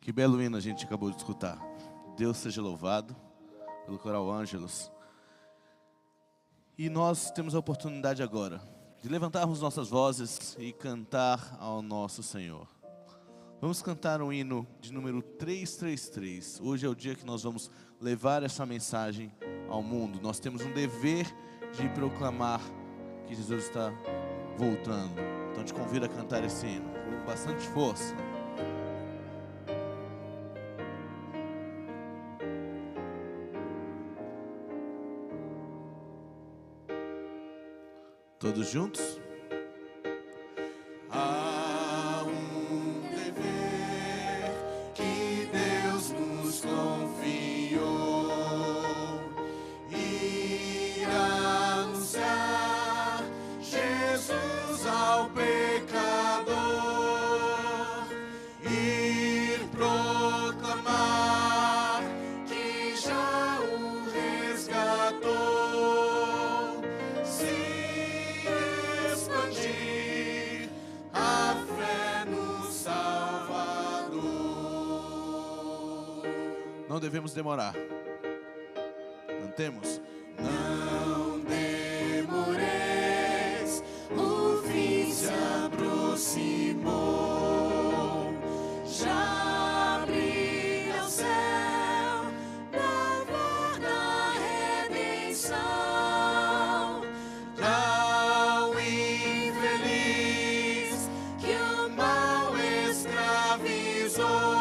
Que belo hino a gente acabou de escutar. Deus seja louvado pelo Coral Ângelos. E nós temos a oportunidade agora de levantarmos nossas vozes e cantar ao nosso Senhor. Vamos cantar o hino de número 333. Hoje é o dia que nós vamos levar essa mensagem ao mundo. Nós temos um dever de proclamar que Jesus está voltando. Então te convido a cantar esse hino com bastante força. Todos juntos? Há um dever que Deus nos confiou, ir anunciar Jesus ao pecador, ir proclamar que já o resgatou. Não devemos demorar. Cantemos. Não demoreis, o fim se aproximou. Já brilha o céu, louvor da redenção. Já o infeliz que o mal escravizou.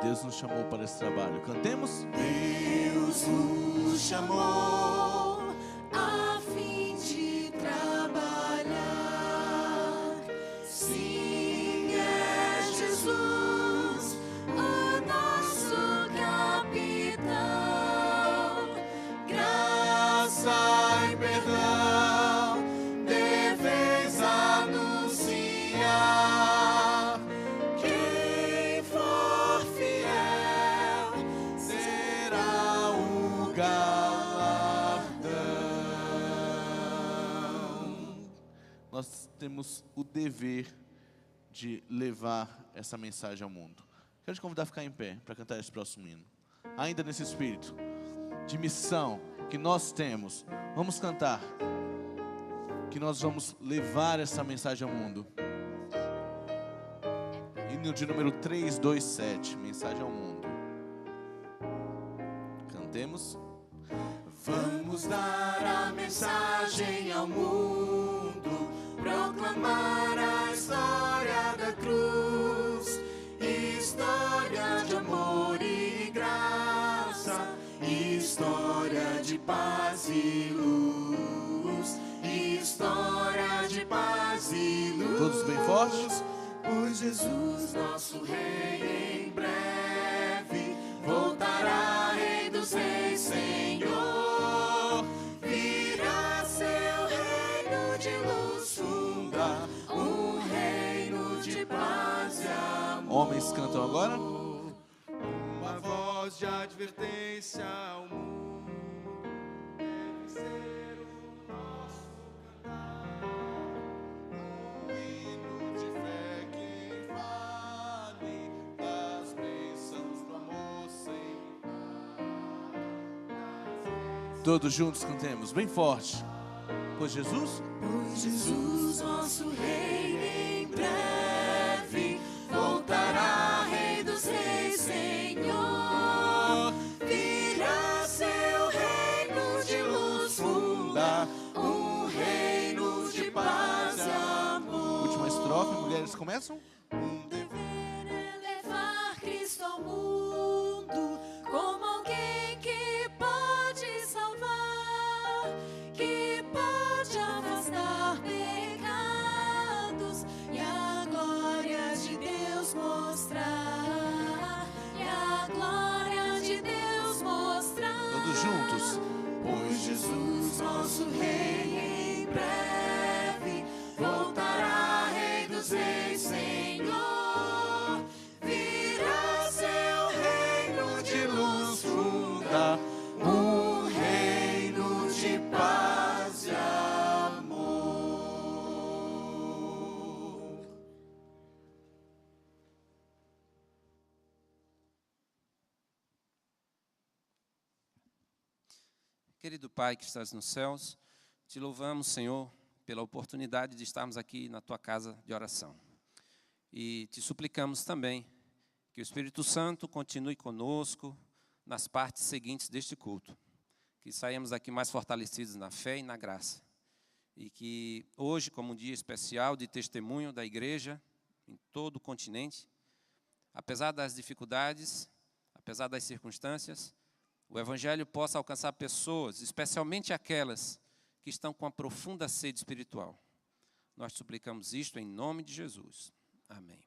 Deus nos chamou para esse trabalho. Cantemos. Deus nos chamou a fim de trabalhar. Sim, é Jesus o nosso capitão. Graça e perdão deveis anunciar. Quem for fiel será o galardão. Nós temos o dever de levar essa mensagem ao mundo. Quero te convidar a ficar em pé para cantar esse próximo hino. Ainda nesse espírito de missão que nós temos, vamos cantar que nós vamos levar essa mensagem ao mundo. Hino de número 327, mensagem ao mundo. Cantemos. Vamos dar a mensagem ao mundo, proclamar a história da cruz, história de amor e graça, história de paz e luz, história de paz e luz. Todos bem fortes? Pois Jesus, nosso Rei, em breve voltará, Rei dos Reis, Senhor. Virá seu reino de luz, funda um reino de paz e amor. Homens cantam agora. Uma voz de advertência ao mundo deve ser o nosso cantar. Um hino de fé que fale das bênçãos do amor sem par. Todos juntos cantemos, bem forte. Pois Jesus, Nosso Rei, em breve voltará, Rei dos Reis, Senhor. Virá seu reino de luz, funda um reino de paz e amor. última estrofe, mulheres começam. Um dever é levar Cristo ao mundo como alguém que pode salvar, que pode afastar pecados e a glória de Deus mostrar, e a glória de Deus mostrar. Todos juntos. Pois Jesus, nosso Rei, em breve voltará, Rei dos Reis, Senhor. Querido Pai que estás nos céus, te louvamos, Senhor, pela oportunidade de estarmos aqui na Tua casa de oração. E te suplicamos também que o Espírito Santo continue conosco nas partes seguintes deste culto. Que saímos daqui mais fortalecidos na fé e na graça. E que hoje, como um dia especial de testemunho da igreja em todo o continente, apesar das dificuldades, apesar das circunstâncias, o Evangelho possa alcançar pessoas, especialmente aquelas que estão com a profunda sede espiritual. Nós suplicamos isto em nome de Jesus. Amém.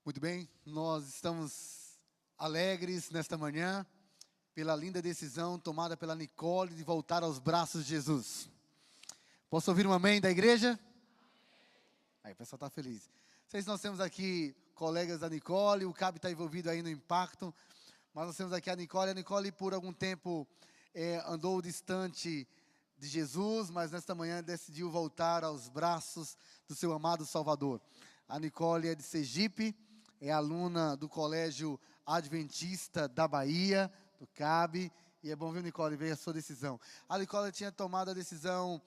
Muito bem, nós estamos alegres nesta manhã pela linda decisão tomada pela Nicole de voltar aos braços de Jesus. Posso ouvir um amém da igreja? Aí o pessoal está feliz. Sei se nós temos aqui colegas da Nicole, o Cabe está envolvido aí no impacto, mas nós temos aqui a Nicole por algum tempo andou distante de Jesus, mas nesta manhã decidiu voltar aos braços do seu amado Salvador. A Nicole é de Sergipe, é aluna do Colégio Adventista da Bahia, do CAB, e é bom ver, Nicole, ver a sua decisão. A Nicole tinha tomado a decisão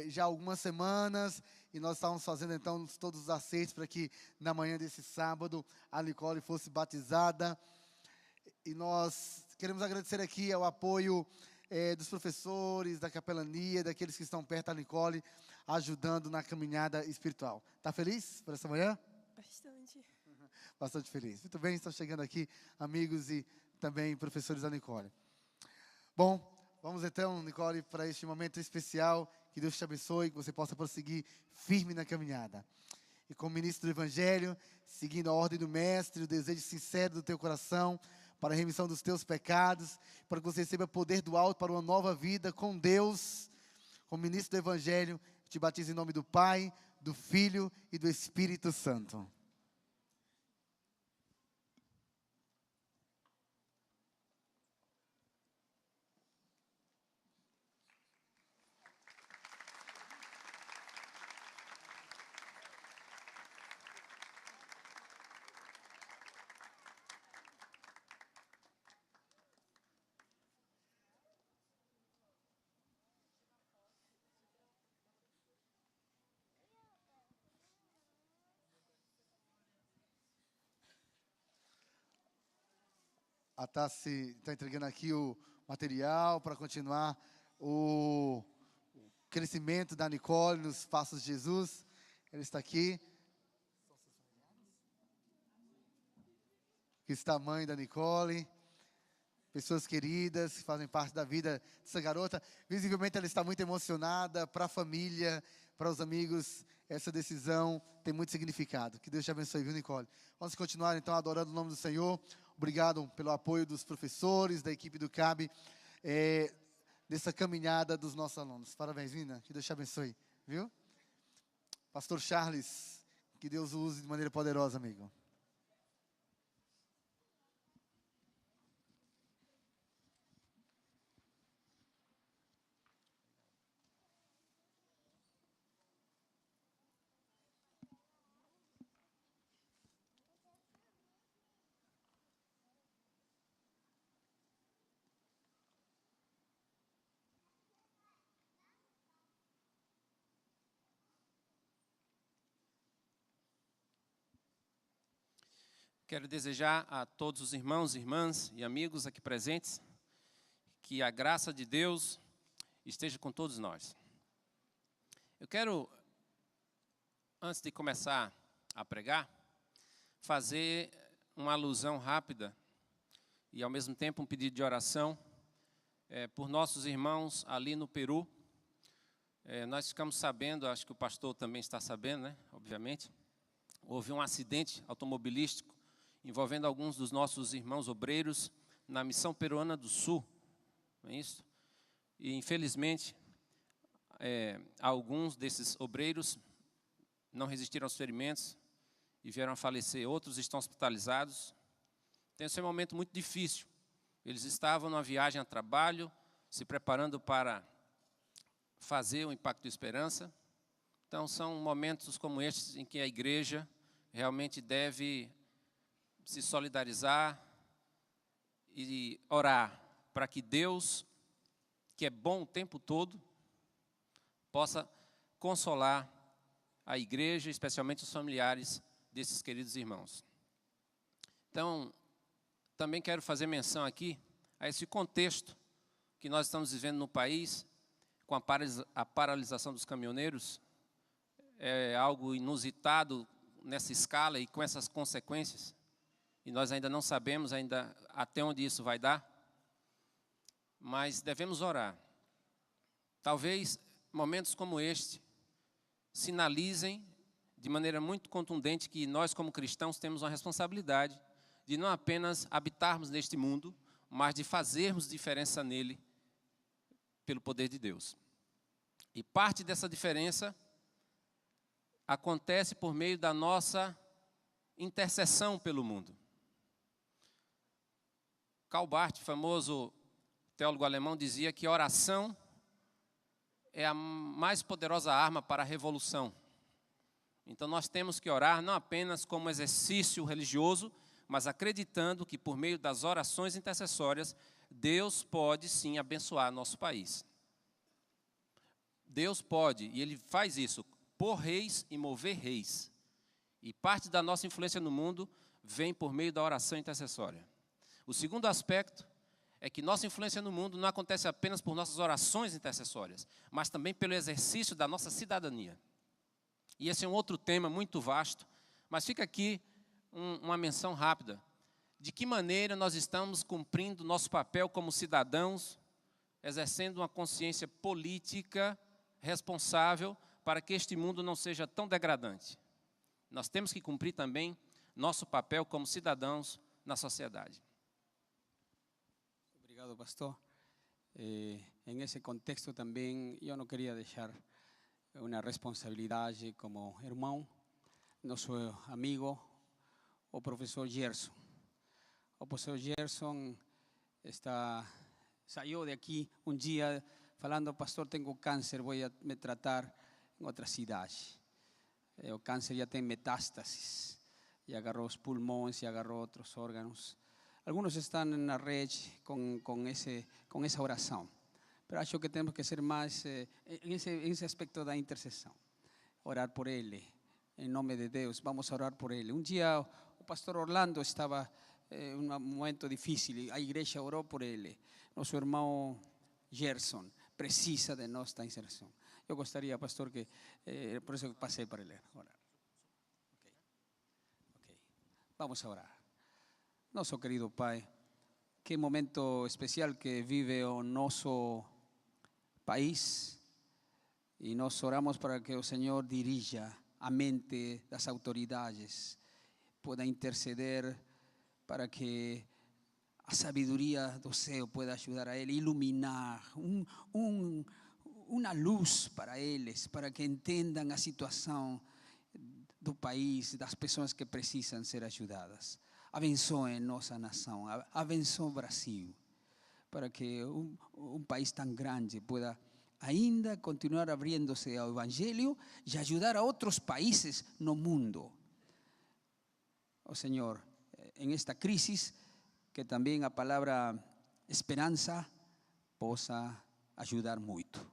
já há algumas semanas, e nós estávamos fazendo então todos os acertos para que na manhã desse sábado a Nicole fosse batizada. E nós queremos agradecer aqui ao apoio dos professores, da capelania, daqueles que estão perto da Nicole, ajudando na caminhada espiritual. Está feliz por essa manhã? Bastante. Bastante feliz. Muito bem, estão chegando aqui amigos e também professores da Nicole. Bom, vamos então, Nicole, para este momento especial. Que Deus te abençoe, que você possa prosseguir firme na caminhada. E como ministro do Evangelho, seguindo a ordem do Mestre, o desejo sincero do teu coração, para a remissão dos teus pecados, para que você receba poder do alto para uma nova vida com Deus. Como ministro do Evangelho, te batizo em nome do Pai, do Filho e do Espírito Santo. A Tassi está entregando aqui o material para continuar o crescimento da Nicole nos passos de Jesus. Ele está aqui. Aqui está a mãe da Nicole. Pessoas queridas que fazem parte da vida dessa garota. Visivelmente ela está muito emocionada para a família, para os amigos. Essa decisão tem muito significado. Que Deus te abençoe, viu, Nicole? Vamos continuar então adorando o nome do Senhor. Obrigado pelo apoio dos professores, da equipe do CAB, nessa caminhada dos nossos alunos. Parabéns, Vina. Que Deus te abençoe, viu? Pastor Charles, que Deus o use de maneira poderosa, amigo. Quero desejar a todos os irmãos, irmãs e amigos aqui presentes que a graça de Deus esteja com todos nós. Eu quero, antes de começar a pregar, fazer uma alusão rápida e, ao mesmo tempo, um pedido de oração por nossos irmãos ali no Peru. Nós ficamos sabendo, acho que o pastor também está sabendo, né? Obviamente, houve um acidente automobilístico envolvendo alguns dos nossos irmãos obreiros na missão peruana do Sul, não é isso? E, infelizmente, alguns desses obreiros não resistiram aos ferimentos e vieram a falecer. Outros estão hospitalizados. Tem sido um momento muito difícil. Eles estavam numa viagem a trabalho, se preparando para fazer o Impacto Esperança. Então, são momentos como estes em que a igreja realmente deve se solidarizar e orar para que Deus, que é bom o tempo todo, possa consolar a igreja, especialmente os familiares desses queridos irmãos. Então, também quero fazer menção aqui a esse contexto que nós estamos vivendo no país, com a paralisação dos caminhoneiros. É algo inusitado nessa escala e com essas consequências. E nós ainda não sabemos ainda até onde isso vai dar. Mas devemos orar. Talvez momentos como este sinalizem de maneira muito contundente que nós, como cristãos, temos uma responsabilidade de não apenas habitarmos neste mundo, mas de fazermos diferença nele pelo poder de Deus. E parte dessa diferença acontece por meio da nossa intercessão pelo mundo. Karl Barth, famoso teólogo alemão, dizia que a oração é a mais poderosa arma para a revolução. Então nós temos que orar não apenas como exercício religioso, mas acreditando que por meio das orações intercessórias, Deus pode sim abençoar nosso país. Deus pode, e Ele faz isso, por reis e mover reis. E parte da nossa influência no mundo vem por meio da oração intercessória. O segundo aspecto é que nossa influência no mundo não acontece apenas por nossas orações intercessórias, mas também pelo exercício da nossa cidadania. E esse é um outro tema muito vasto, mas fica aqui uma menção rápida. De que maneira nós estamos cumprindo nosso papel como cidadãos, exercendo uma consciência política responsável para que este mundo não seja tão degradante. Nós temos que cumprir também nosso papel como cidadãos na sociedade. Obrigado, pastor. En ese contexto también yo no quería dejar una responsabilidad como hermano, nuestro amigo, o profesor Gerson. O profesor Gerson salió de aquí un día falando, pastor, tengo cáncer, voy a me tratar en otra ciudad. El cáncer ya tiene metástasis, y agarró los pulmones y agarró otros órganos. Algunos están en la red con esa oración, pero acho que tenemos que ser más en ese aspecto de intercesión. Orar por él, en nombre de Dios, vamos a orar por él. Un día el pastor Orlando estaba en un momento difícil y la iglesia oró por él. Nuestro hermano Gerson precisa de nuestra intercesión. Yo gostaria, pastor, que por eso pasé para él. Orar. Okay. Vamos a orar. Nosso querido Pai, que momento especial que vive o nosso país, e nós oramos para que o Senhor dirija a mente das autoridades, pueda interceder para que a sabedoria do céu pueda ajudar a ele, iluminar uma luz para eles, para que entendam a situação do país, das pessoas que precisam ser ajudadas. Abençoe nossa nação, abençoe o Brasil, para que um país tão grande pueda ainda continuar abrindo-se ao Evangelho e ajudar a outros países no mundo. Oh Senhor, em esta crise, que também a palavra esperança possa ajudar muito.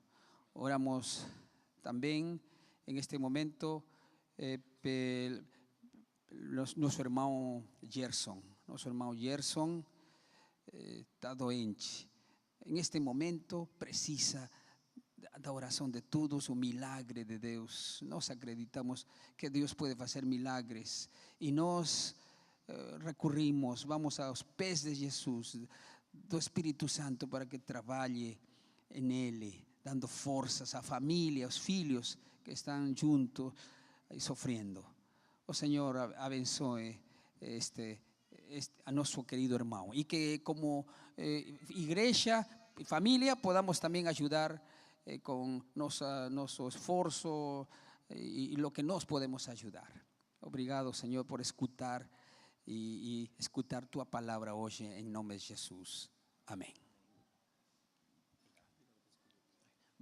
Oramos também em este momento nosso irmão Gerson. Nosso irmão Gerson está doente. Em este momento precisa da oração de todos, o milagre de Deus. Nós acreditamos que Deus pode fazer milagres e nós recorrimos, vamos aos pés de Jesus, do Espírito Santo, para que trabalhe nele, dando forças à família, aos filhos que estão juntos e sofrendo. O Senhor abençoe a nosso querido irmão e que como igreja e família podamos também ajudar com nosso esforço e o que nós podemos ajudar. Obrigado, Senhor, por escutar e escutar tua palavra hoje em nome de Jesus. Amém.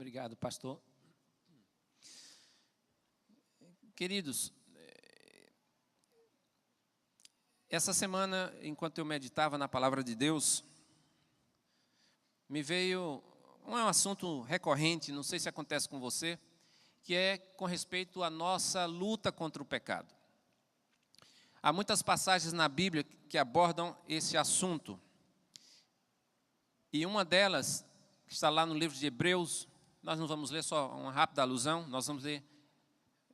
Obrigado, pastor. Queridos, essa semana, enquanto eu meditava na palavra de Deus, me veio um assunto recorrente, não sei se acontece com você, que é com respeito à nossa luta contra o pecado. Há muitas passagens na Bíblia que abordam esse assunto. E uma delas, que está lá no livro de Hebreus, nós não vamos ler só uma rápida alusão, nós vamos ler,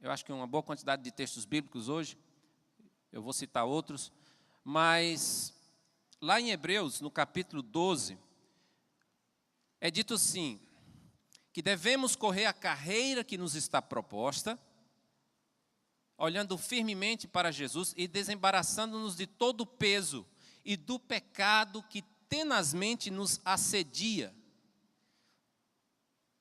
eu acho que uma boa quantidade de textos bíblicos hoje, eu vou citar outros, mas lá em Hebreus, no capítulo 12, é dito assim, que devemos correr a carreira que nos está proposta, olhando firmemente para Jesus e desembaraçando-nos de todo o peso e do pecado que tenazmente nos assedia.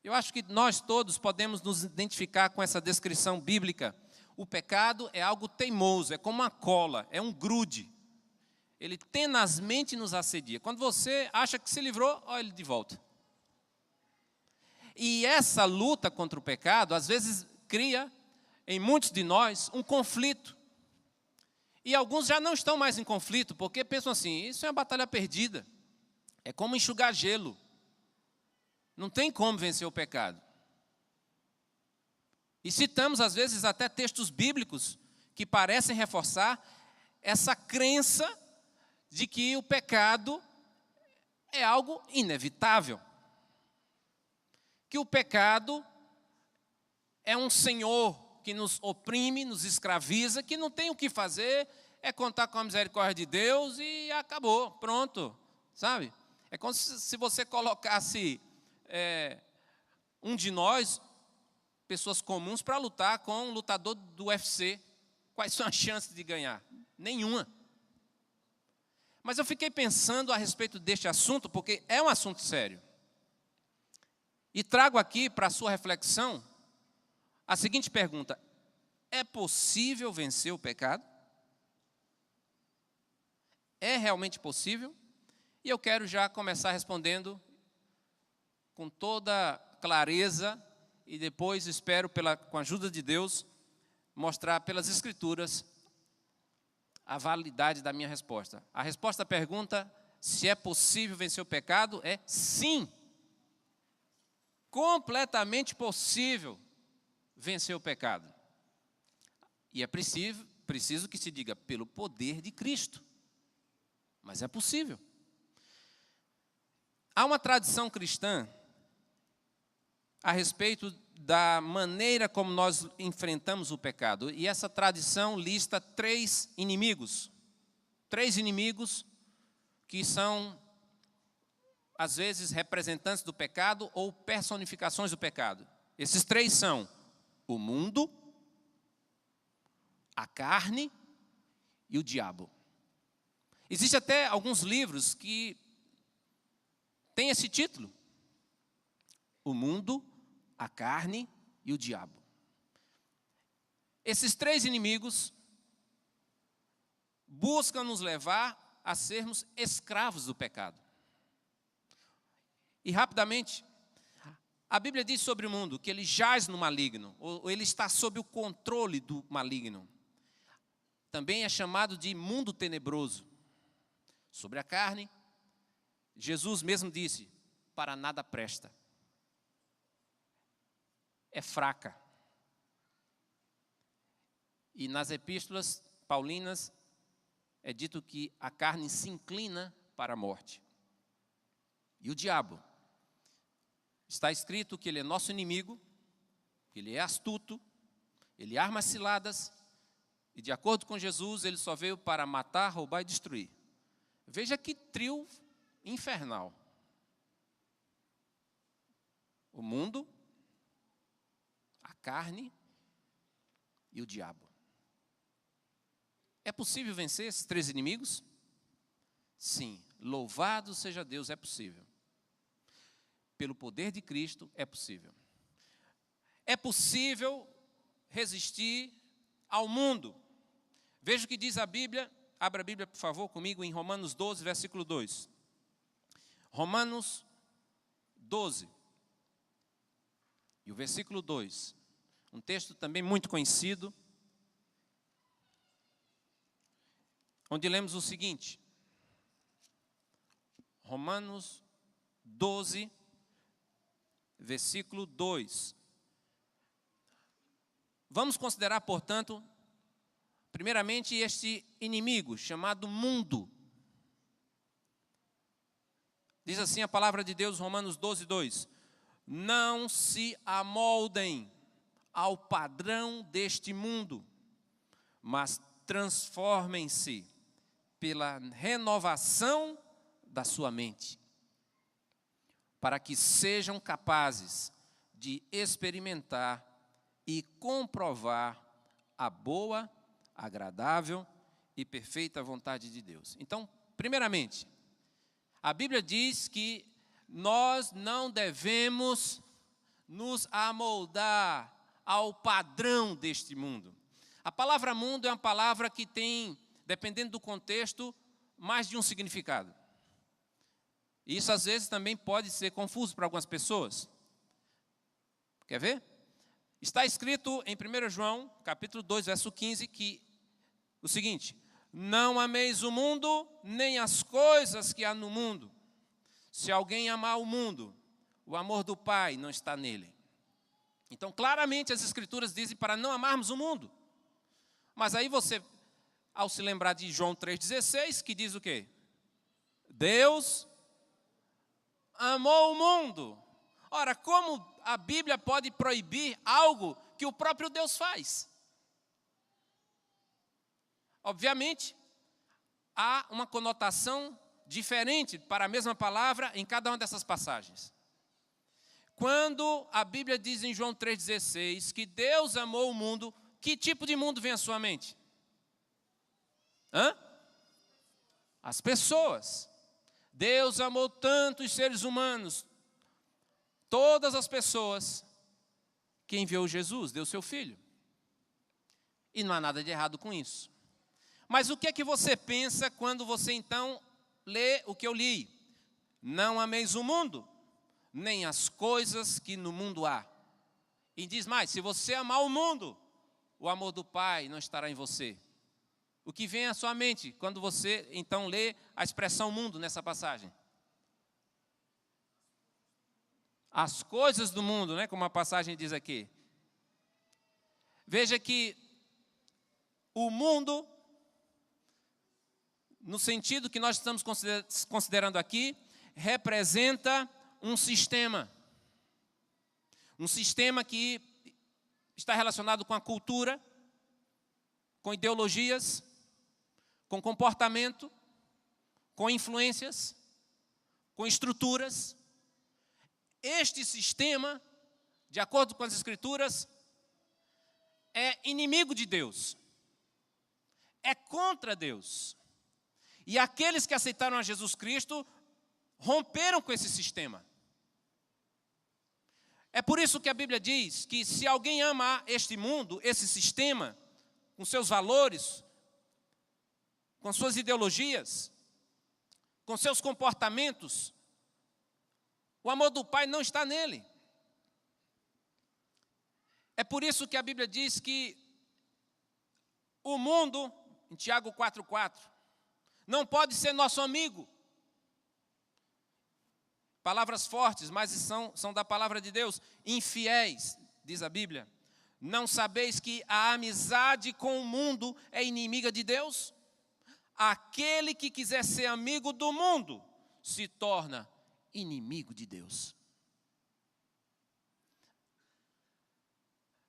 Eu acho que nós todos podemos nos identificar com essa descrição bíblica. O pecado é algo teimoso, é como uma cola, é um grude. Ele tenazmente nos assedia. Quando você acha que se livrou, olha ele de volta. E essa luta contra o pecado, às vezes, cria em muitos de nós um conflito. E alguns já não estão mais em conflito, porque pensam assim, isso é uma batalha perdida. É como enxugar gelo. Não tem como vencer o pecado. E citamos, às vezes, até textos bíblicos que parecem reforçar essa crença de que o pecado é algo inevitável. Que o pecado é um senhor que nos oprime, nos escraviza, que não tem o que fazer, é contar com a misericórdia de Deus e acabou, pronto, sabe? É como se você colocasse um de nós, pessoas comuns, para lutar com um lutador do UFC. Quais são as chances de ganhar? Nenhuma. Mas eu fiquei pensando a respeito deste assunto, porque é um assunto sério. E trago aqui para a sua reflexão a seguinte pergunta: é possível vencer o pecado? É realmente possível? E eu quero já começar respondendo com toda clareza e depois espero, com a ajuda de Deus, mostrar pelas Escrituras a validade da minha resposta. A resposta à pergunta, se é possível vencer o pecado, é sim. Completamente possível vencer o pecado. E é preciso que se diga, pelo poder de Cristo. Mas é possível. Há uma tradição cristã a respeito da maneira como nós enfrentamos o pecado. E essa tradição lista 3 inimigos. 3 inimigos que são, às vezes, representantes do pecado ou personificações do pecado. Esses 3 são o mundo, a carne e o diabo. Existem até alguns livros que têm esse título: o mundo, a carne e o diabo. Esses 3 inimigos buscam nos levar a sermos escravos do pecado. E rapidamente, a Bíblia diz sobre o mundo que ele jaz no maligno, ou ele está sob o controle do maligno. Também é chamado de mundo tenebroso. Sobre a carne, Jesus mesmo disse, para nada presta. É fraca. E nas epístolas paulinas é dito que a carne se inclina para a morte. E o diabo? Está escrito que ele é nosso inimigo, que ele é astuto, ele arma ciladas, e de acordo com Jesus, ele só veio para matar, roubar e destruir. Veja que trio infernal. O mundo, a carne e o diabo. É possível vencer esses 3 inimigos? Sim, louvado seja Deus, é possível. Pelo poder de Cristo, é possível. É possível resistir ao mundo. Veja o que diz a Bíblia. Abra a Bíblia, por favor, comigo, em Romanos 12, versículo 2. Romanos 12. E o versículo 2, um texto também muito conhecido, onde lemos o seguinte, Romanos 12, versículo 2. Vamos considerar, portanto, primeiramente este inimigo chamado mundo. Diz assim a palavra de Deus, Romanos 12, 2. Não se amoldem ao padrão deste mundo, mas transformem-se pela renovação da sua mente, para que sejam capazes de experimentar e comprovar a boa, agradável e perfeita vontade de Deus. Então, primeiramente, a Bíblia diz que nós não devemos nos amoldar ao padrão deste mundo. A palavra mundo é uma palavra que tem, dependendo do contexto, mais de um significado. E isso às vezes também pode ser confuso para algumas pessoas. Quer ver? Está escrito em 1 João, capítulo 2, verso 15, que o seguinte: não ameis o mundo, nem as coisas que há no mundo. Se alguém amar o mundo, o amor do Pai não está nele. Então, claramente, as Escrituras dizem para não amarmos o mundo. Mas aí você, ao se lembrar de João 3,16, que diz o quê? Deus amou o mundo. Ora, como a Bíblia pode proibir algo que o próprio Deus faz? Obviamente, há uma conotação diferente para a mesma palavra em cada uma dessas passagens. Quando a Bíblia diz em João 3,16 que Deus amou o mundo, que tipo de mundo vem à sua mente? As pessoas. Deus amou tanto os seres humanos, todas as pessoas, que enviou Jesus, deu seu Filho. E não há nada de errado com isso. Mas o que é que você pensa quando você então lê o que eu li? Não ameis o mundo, nem as coisas que no mundo há. E diz mais, se você amar o mundo, o amor do Pai não estará em você. O que vem à sua mente quando você então lê a expressão mundo nessa passagem? As coisas do mundo, né, como a passagem diz aqui. Veja que o mundo, no sentido que nós estamos considerando aqui, representa um sistema. Um sistema que está relacionado com a cultura, com ideologias, com comportamento, com influências, com estruturas. Este sistema, de acordo com as Escrituras, é inimigo de Deus, é contra Deus. E aqueles que aceitaram a Jesus Cristo romperam com esse sistema. É por isso que a Bíblia diz que se alguém ama este mundo, esse sistema, com seus valores, com suas ideologias, com seus comportamentos, o amor do Pai não está nele. É por isso que a Bíblia diz que o mundo, em Tiago 4,4, não pode ser nosso amigo. Palavras fortes, mas são da palavra de Deus. Infiéis, diz a Bíblia. Não sabeis que a amizade com o mundo é inimiga de Deus? Aquele que quiser ser amigo do mundo se torna inimigo de Deus.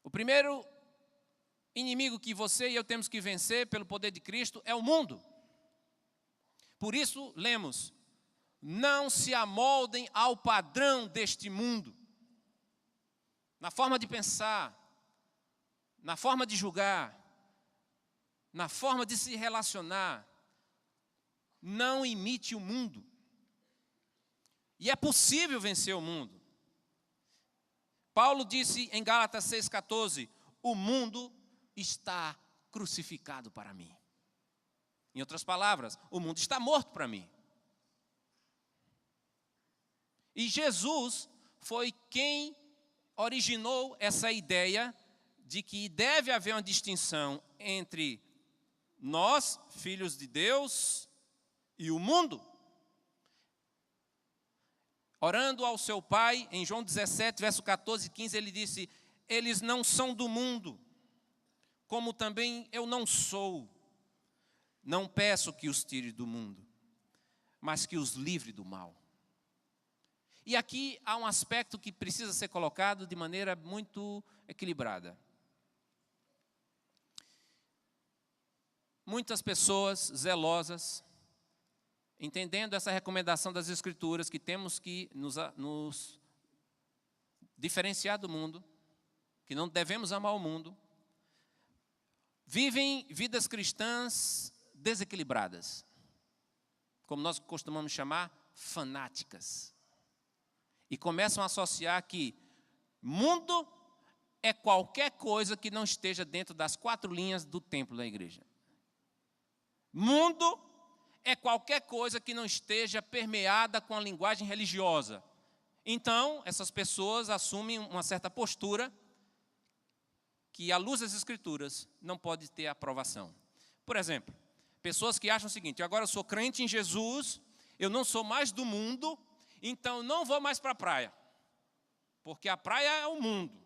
O primeiro inimigo que você e eu temos que vencer pelo poder de Cristo é o mundo. Por isso, lemos: não se amoldem ao padrão deste mundo. Na forma de pensar, na forma de julgar, na forma de se relacionar. Não imite o mundo. E é possível vencer o mundo. Paulo disse em Gálatas 6,14, o mundo está crucificado para mim. Em outras palavras, o mundo está morto para mim. E Jesus foi quem originou essa ideia de que deve haver uma distinção entre nós, filhos de Deus, e o mundo. Orando ao seu Pai, em João 17, verso 14 e 15, ele disse: eles não são do mundo, como também eu não sou. Não peço que os tire do mundo, mas que os livre do mal. E aqui há um aspecto que precisa ser colocado de maneira muito equilibrada. Muitas pessoas zelosas, entendendo essa recomendação das Escrituras, que temos que nos diferenciar do mundo, que não devemos amar o mundo, vivem vidas cristãs desequilibradas, como nós costumamos chamar, fanáticas. E começam a associar que mundo é qualquer coisa que não esteja dentro das 4 linhas do templo da igreja. Mundo é qualquer coisa que não esteja permeada com a linguagem religiosa. Então, essas pessoas assumem uma certa postura que, à luz das Escrituras, não pode ter aprovação. Por exemplo, pessoas que acham o seguinte: agora eu sou crente em Jesus, eu não sou mais do mundo, então não vou mais para a praia, porque a praia é o mundo.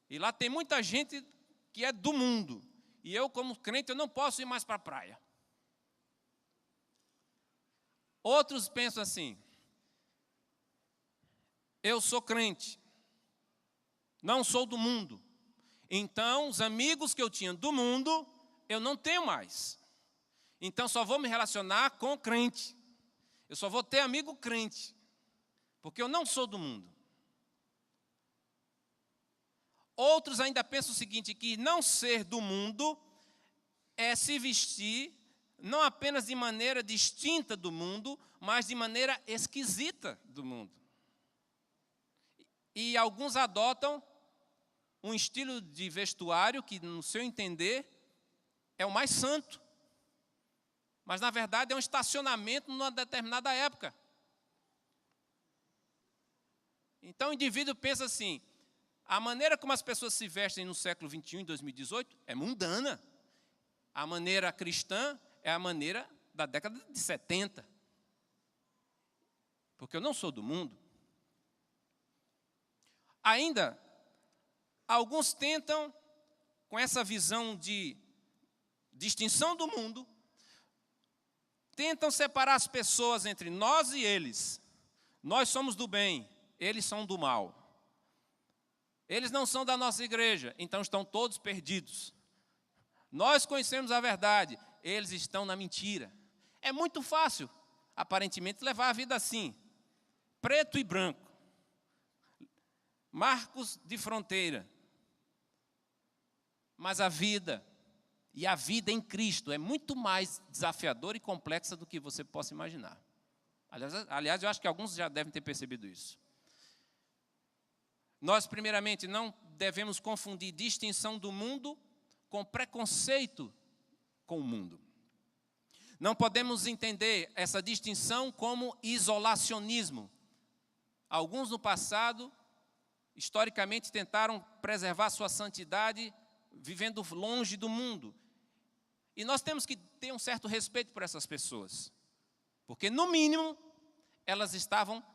E lá tem muita gente que é do mundo. E eu, como crente, eu não posso ir mais para a praia. Outros pensam assim: eu sou crente, não sou do mundo. Então, os amigos que eu tinha do mundo, eu não tenho mais. Então, só vou me relacionar com crente. Eu só vou ter amigo crente, porque eu não sou do mundo. Outros ainda pensam o seguinte, que não ser do mundo é se vestir não apenas de maneira distinta do mundo, mas de maneira esquisita do mundo. E alguns adotam um estilo de vestuário que, no seu entender, é o mais santo. Mas, na verdade, é um estacionamento numa determinada época. Então, o indivíduo pensa assim: a maneira como as pessoas se vestem no século 21, em 2018, é mundana. A maneira cristã é a maneira da década de 70. Porque eu não sou do mundo. Ainda, alguns tentam, com essa visão de distinção do mundo, tentam separar as pessoas entre nós e eles. Nós somos do bem, eles são do mal. Eles não são da nossa igreja, então estão todos perdidos. Nós conhecemos a verdade, eles estão na mentira. É muito fácil, aparentemente, levar a vida assim, preto e branco, marcos de fronteira. Mas a vida, e a vida em Cristo, é muito mais desafiadora e complexa do que você possa imaginar. Aliás, eu acho que alguns já devem ter percebido isso. Nós, primeiramente, não devemos confundir distinção do mundo com preconceito com o mundo. Não podemos entender essa distinção como isolacionismo. Alguns no passado, historicamente, tentaram preservar sua santidade vivendo longe do mundo. E nós temos que ter um certo respeito por essas pessoas. Porque, no mínimo, elas estavam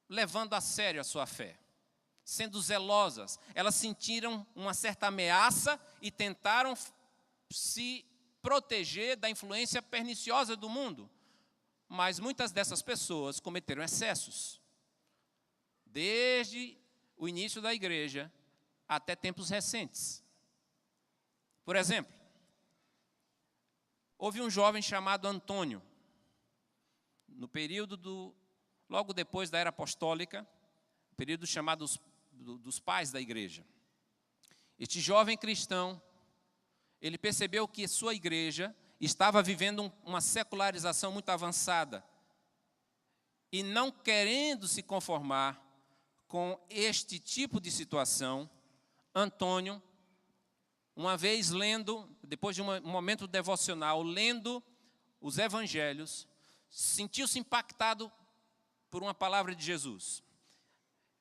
levando a sério a sua fé, sendo zelosas. Elas sentiram uma certa ameaça e tentaram se proteger da influência perniciosa do mundo. Mas muitas dessas pessoas cometeram excessos. Desde o início da igreja até tempos recentes. Por exemplo, houve um jovem chamado Antônio, no período logo depois da era apostólica, período chamado dos pais da igreja. Este jovem cristão, ele percebeu que sua igreja estava vivendo uma secularização muito avançada. E não querendo se conformar com este tipo de situação, Antônio, uma vez lendo, depois de um momento devocional, lendo os evangelhos, sentiu-se impactado por uma palavra de Jesus.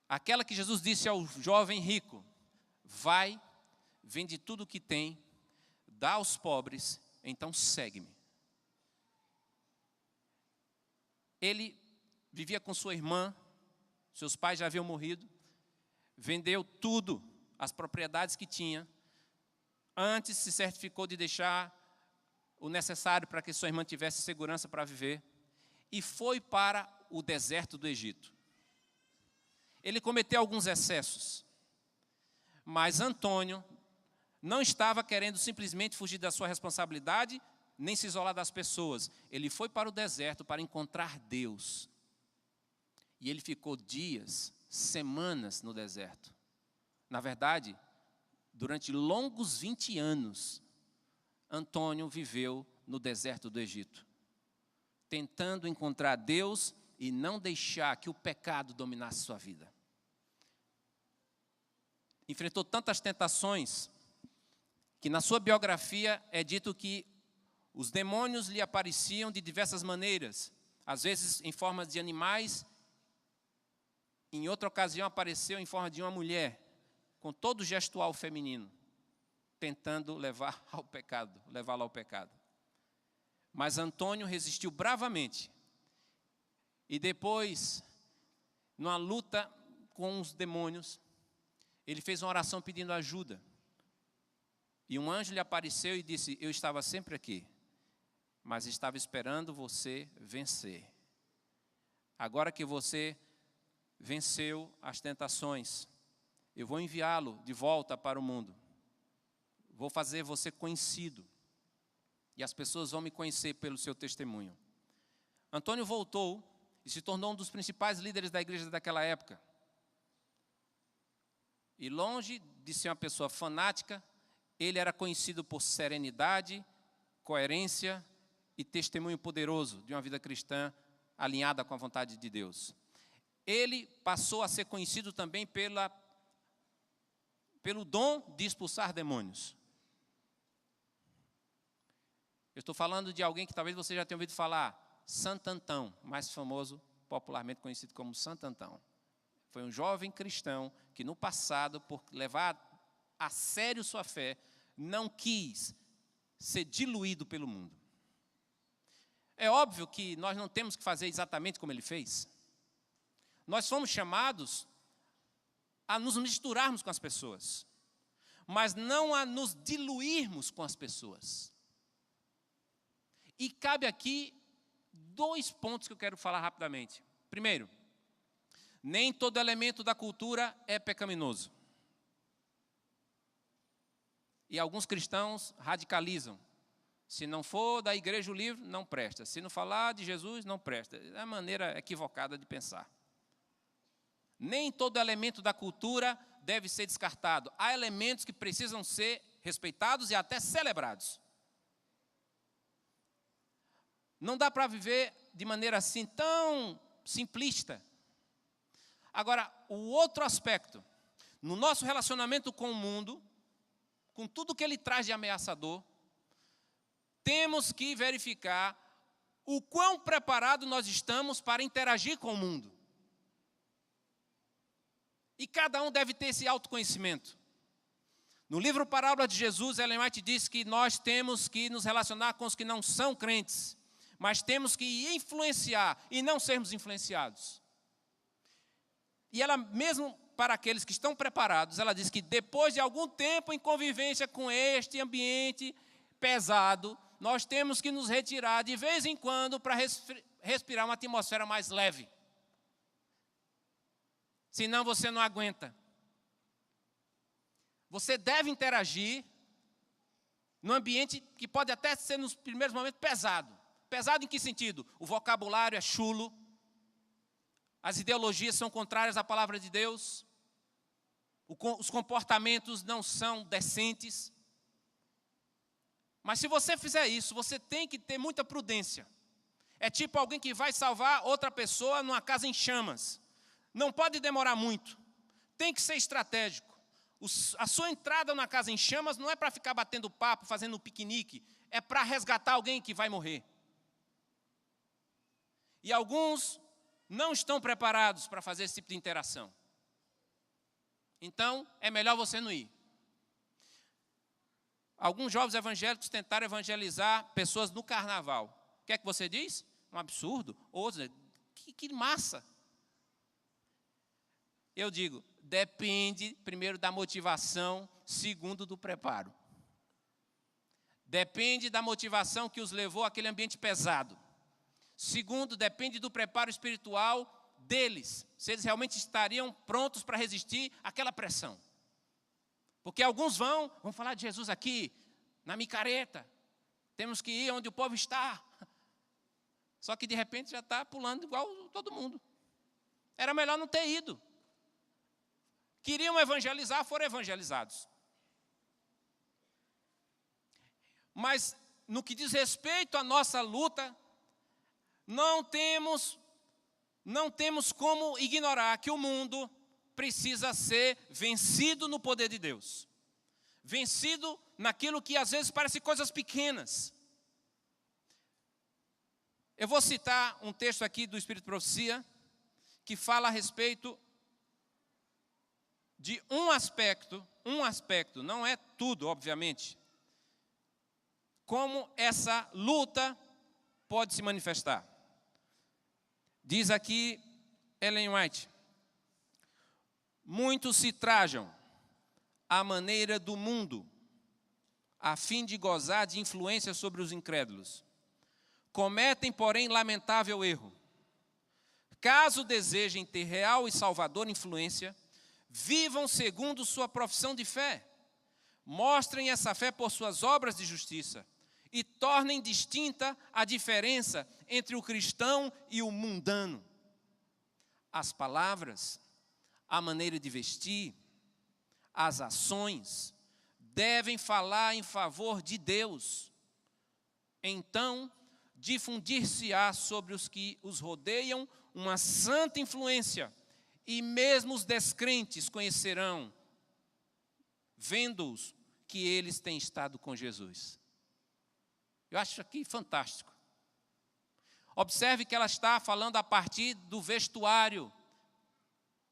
Aquela que Jesus disse ao jovem rico: vai, vende tudo o que tem, dá aos pobres, então segue-me. Ele vivia com sua irmã, seus pais já haviam morrido, vendeu tudo, as propriedades que tinha, antes se certificou de deixar o necessário para que sua irmã tivesse segurança para viver, e foi para o deserto do Egito. Ele cometeu alguns excessos, mas Antônio não estava querendo simplesmente fugir da sua responsabilidade, nem se isolar das pessoas. Ele foi para o deserto para encontrar Deus. E ele ficou dias, semanas no deserto. Na verdade, durante longos 20 anos, Antônio viveu no deserto do Egito, tentando encontrar Deus e não deixar que o pecado dominasse sua vida. Enfrentou tantas tentações que na sua biografia é dito que os demônios lhe apareciam de diversas maneiras, às vezes em forma de animais, em outra ocasião apareceu em forma de uma mulher, com todo o gestual feminino, tentando levá-lo ao pecado. Mas Antônio resistiu bravamente. E depois, numa luta com os demônios, ele fez uma oração pedindo ajuda. E um anjo lhe apareceu e disse: eu estava sempre aqui, mas estava esperando você vencer. Agora que você venceu as tentações, eu vou enviá-lo de volta para o mundo. Vou fazer você conhecido. E as pessoas vão me conhecer pelo seu testemunho. Antônio voltou e se tornou um dos principais líderes da igreja daquela época. E longe de ser uma pessoa fanática, ele era conhecido por serenidade, coerência e testemunho poderoso de uma vida cristã alinhada com a vontade de Deus. Ele passou a ser conhecido também pelo dom de expulsar demônios. Eu estou falando de alguém que talvez você já tenha ouvido falar, Santo Antão, mais famoso, popularmente conhecido como Santo Antão. Foi um jovem cristão que no passado, por levar a sério sua fé, não quis ser diluído pelo mundo. É óbvio que nós não temos que fazer exatamente como ele fez. Nós fomos chamados a nos misturarmos com as pessoas, mas não a nos diluirmos com as pessoas. E cabe aqui 2 pontos que eu quero falar rapidamente. Primeiro, nem todo elemento da cultura é pecaminoso. E alguns cristãos radicalizam. Se não for da igreja o livro, não presta. Se não falar de Jesus, não presta. É a maneira equivocada de pensar. Nem todo elemento da cultura deve ser descartado. Há elementos que precisam ser respeitados e até celebrados. Não dá para viver de maneira assim tão simplista. Agora, o outro aspecto, no nosso relacionamento com o mundo, com tudo que ele traz de ameaçador, temos que verificar o quão preparado nós estamos para interagir com o mundo. E cada um deve ter esse autoconhecimento. No livro Parábola de Jesus, Ellen White diz que nós temos que nos relacionar com os que não são crentes, mas temos que influenciar e não sermos influenciados. E ela, mesmo para aqueles que estão preparados, ela diz que depois de algum tempo em convivência com este ambiente pesado, nós temos que nos retirar de vez em quando para respirar uma atmosfera mais leve. Senão você não aguenta. Você deve interagir num ambiente que pode até ser nos primeiros momentos pesado. Pesado em que sentido? O vocabulário é chulo, as ideologias são contrárias à palavra de Deus, os comportamentos não são decentes. Mas se você fizer isso, você tem que ter muita prudência. É tipo alguém que vai salvar outra pessoa numa casa em chamas. Não pode demorar muito, tem que ser estratégico. A sua entrada na casa em chamas não é para ficar batendo papo, fazendo um piquenique, é para resgatar alguém que vai morrer. E alguns não estão preparados para fazer esse tipo de interação. Então, é melhor você não ir. Alguns jovens evangélicos tentaram evangelizar pessoas no carnaval. O que é que você diz? Um absurdo. Outros, que massa. Eu digo, depende, primeiro, da motivação, segundo, do preparo. Depende da motivação que os levou àquele ambiente pesado. Segundo, depende do preparo espiritual deles, se eles realmente estariam prontos para resistir àquela pressão. Porque alguns vão falar de Jesus aqui, na micareta. Temos que ir onde o povo está. Só que de repente já está pulando igual todo mundo. Era melhor não ter ido. Queriam evangelizar, foram evangelizados. Mas no que diz respeito à nossa luta, não temos como ignorar que o mundo precisa ser vencido no poder de Deus. Vencido naquilo que às vezes parece coisas pequenas. Eu vou citar um texto aqui do Espírito de Profecia, que fala a respeito de um aspecto, não é tudo, obviamente, como essa luta pode se manifestar. Diz aqui Ellen White: muitos se trajam à maneira do mundo, a fim de gozar de influência sobre os incrédulos. Cometem, porém, lamentável erro. Caso desejem ter real e salvadora influência, vivam segundo sua profissão de fé. Mostrem essa fé por suas obras de justiça e tornem distinta a diferença entre o cristão e o mundano. As palavras, a maneira de vestir, as ações devem falar em favor de Deus. Então, difundir-se-á sobre os que os rodeiam uma santa influência, e mesmo os descrentes conhecerão, vendo-os, que eles têm estado com Jesus. Eu acho aqui fantástico. Observe que ela está falando a partir do vestuário.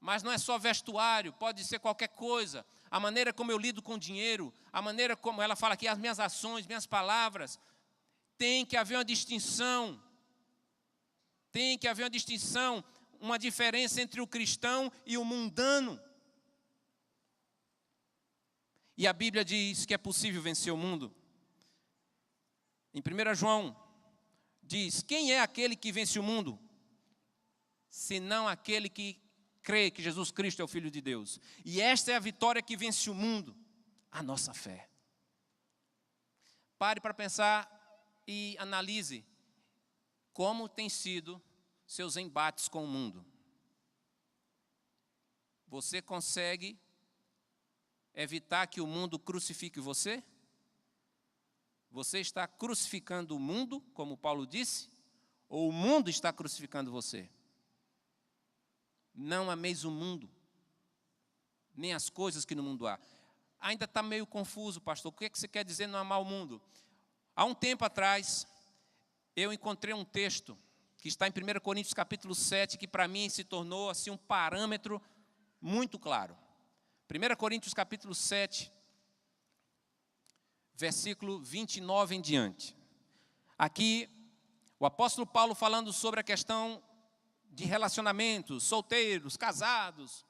Mas não é só vestuário, pode ser qualquer coisa. A maneira como eu lido com o dinheiro, a maneira como ela fala aqui, as minhas ações, minhas palavras. Tem que haver uma distinção. Tem que haver uma distinção, uma diferença entre o cristão e o mundano. E a Bíblia diz que é possível vencer o mundo. Em 1 João, diz: quem é aquele que vence o mundo? Senão aquele que crê que Jesus Cristo é o Filho de Deus. E esta é a vitória que vence o mundo, a nossa fé. Pare para pensar e analise como têm sido seus embates com o mundo. Você consegue evitar que o mundo crucifique você? Você está crucificando o mundo, como Paulo disse, ou o mundo está crucificando você? Não ameis o mundo, nem as coisas que no mundo há. Ainda está meio confuso, pastor. O que você quer dizer não amar o mundo? Há um tempo atrás, eu encontrei um texto que está em 1 Coríntios capítulo 7, que para mim se tornou assim um parâmetro muito claro. 1 Coríntios capítulo 7, versículo 29 em diante. Aqui, o apóstolo Paulo falando sobre a questão de relacionamentos, solteiros, casados.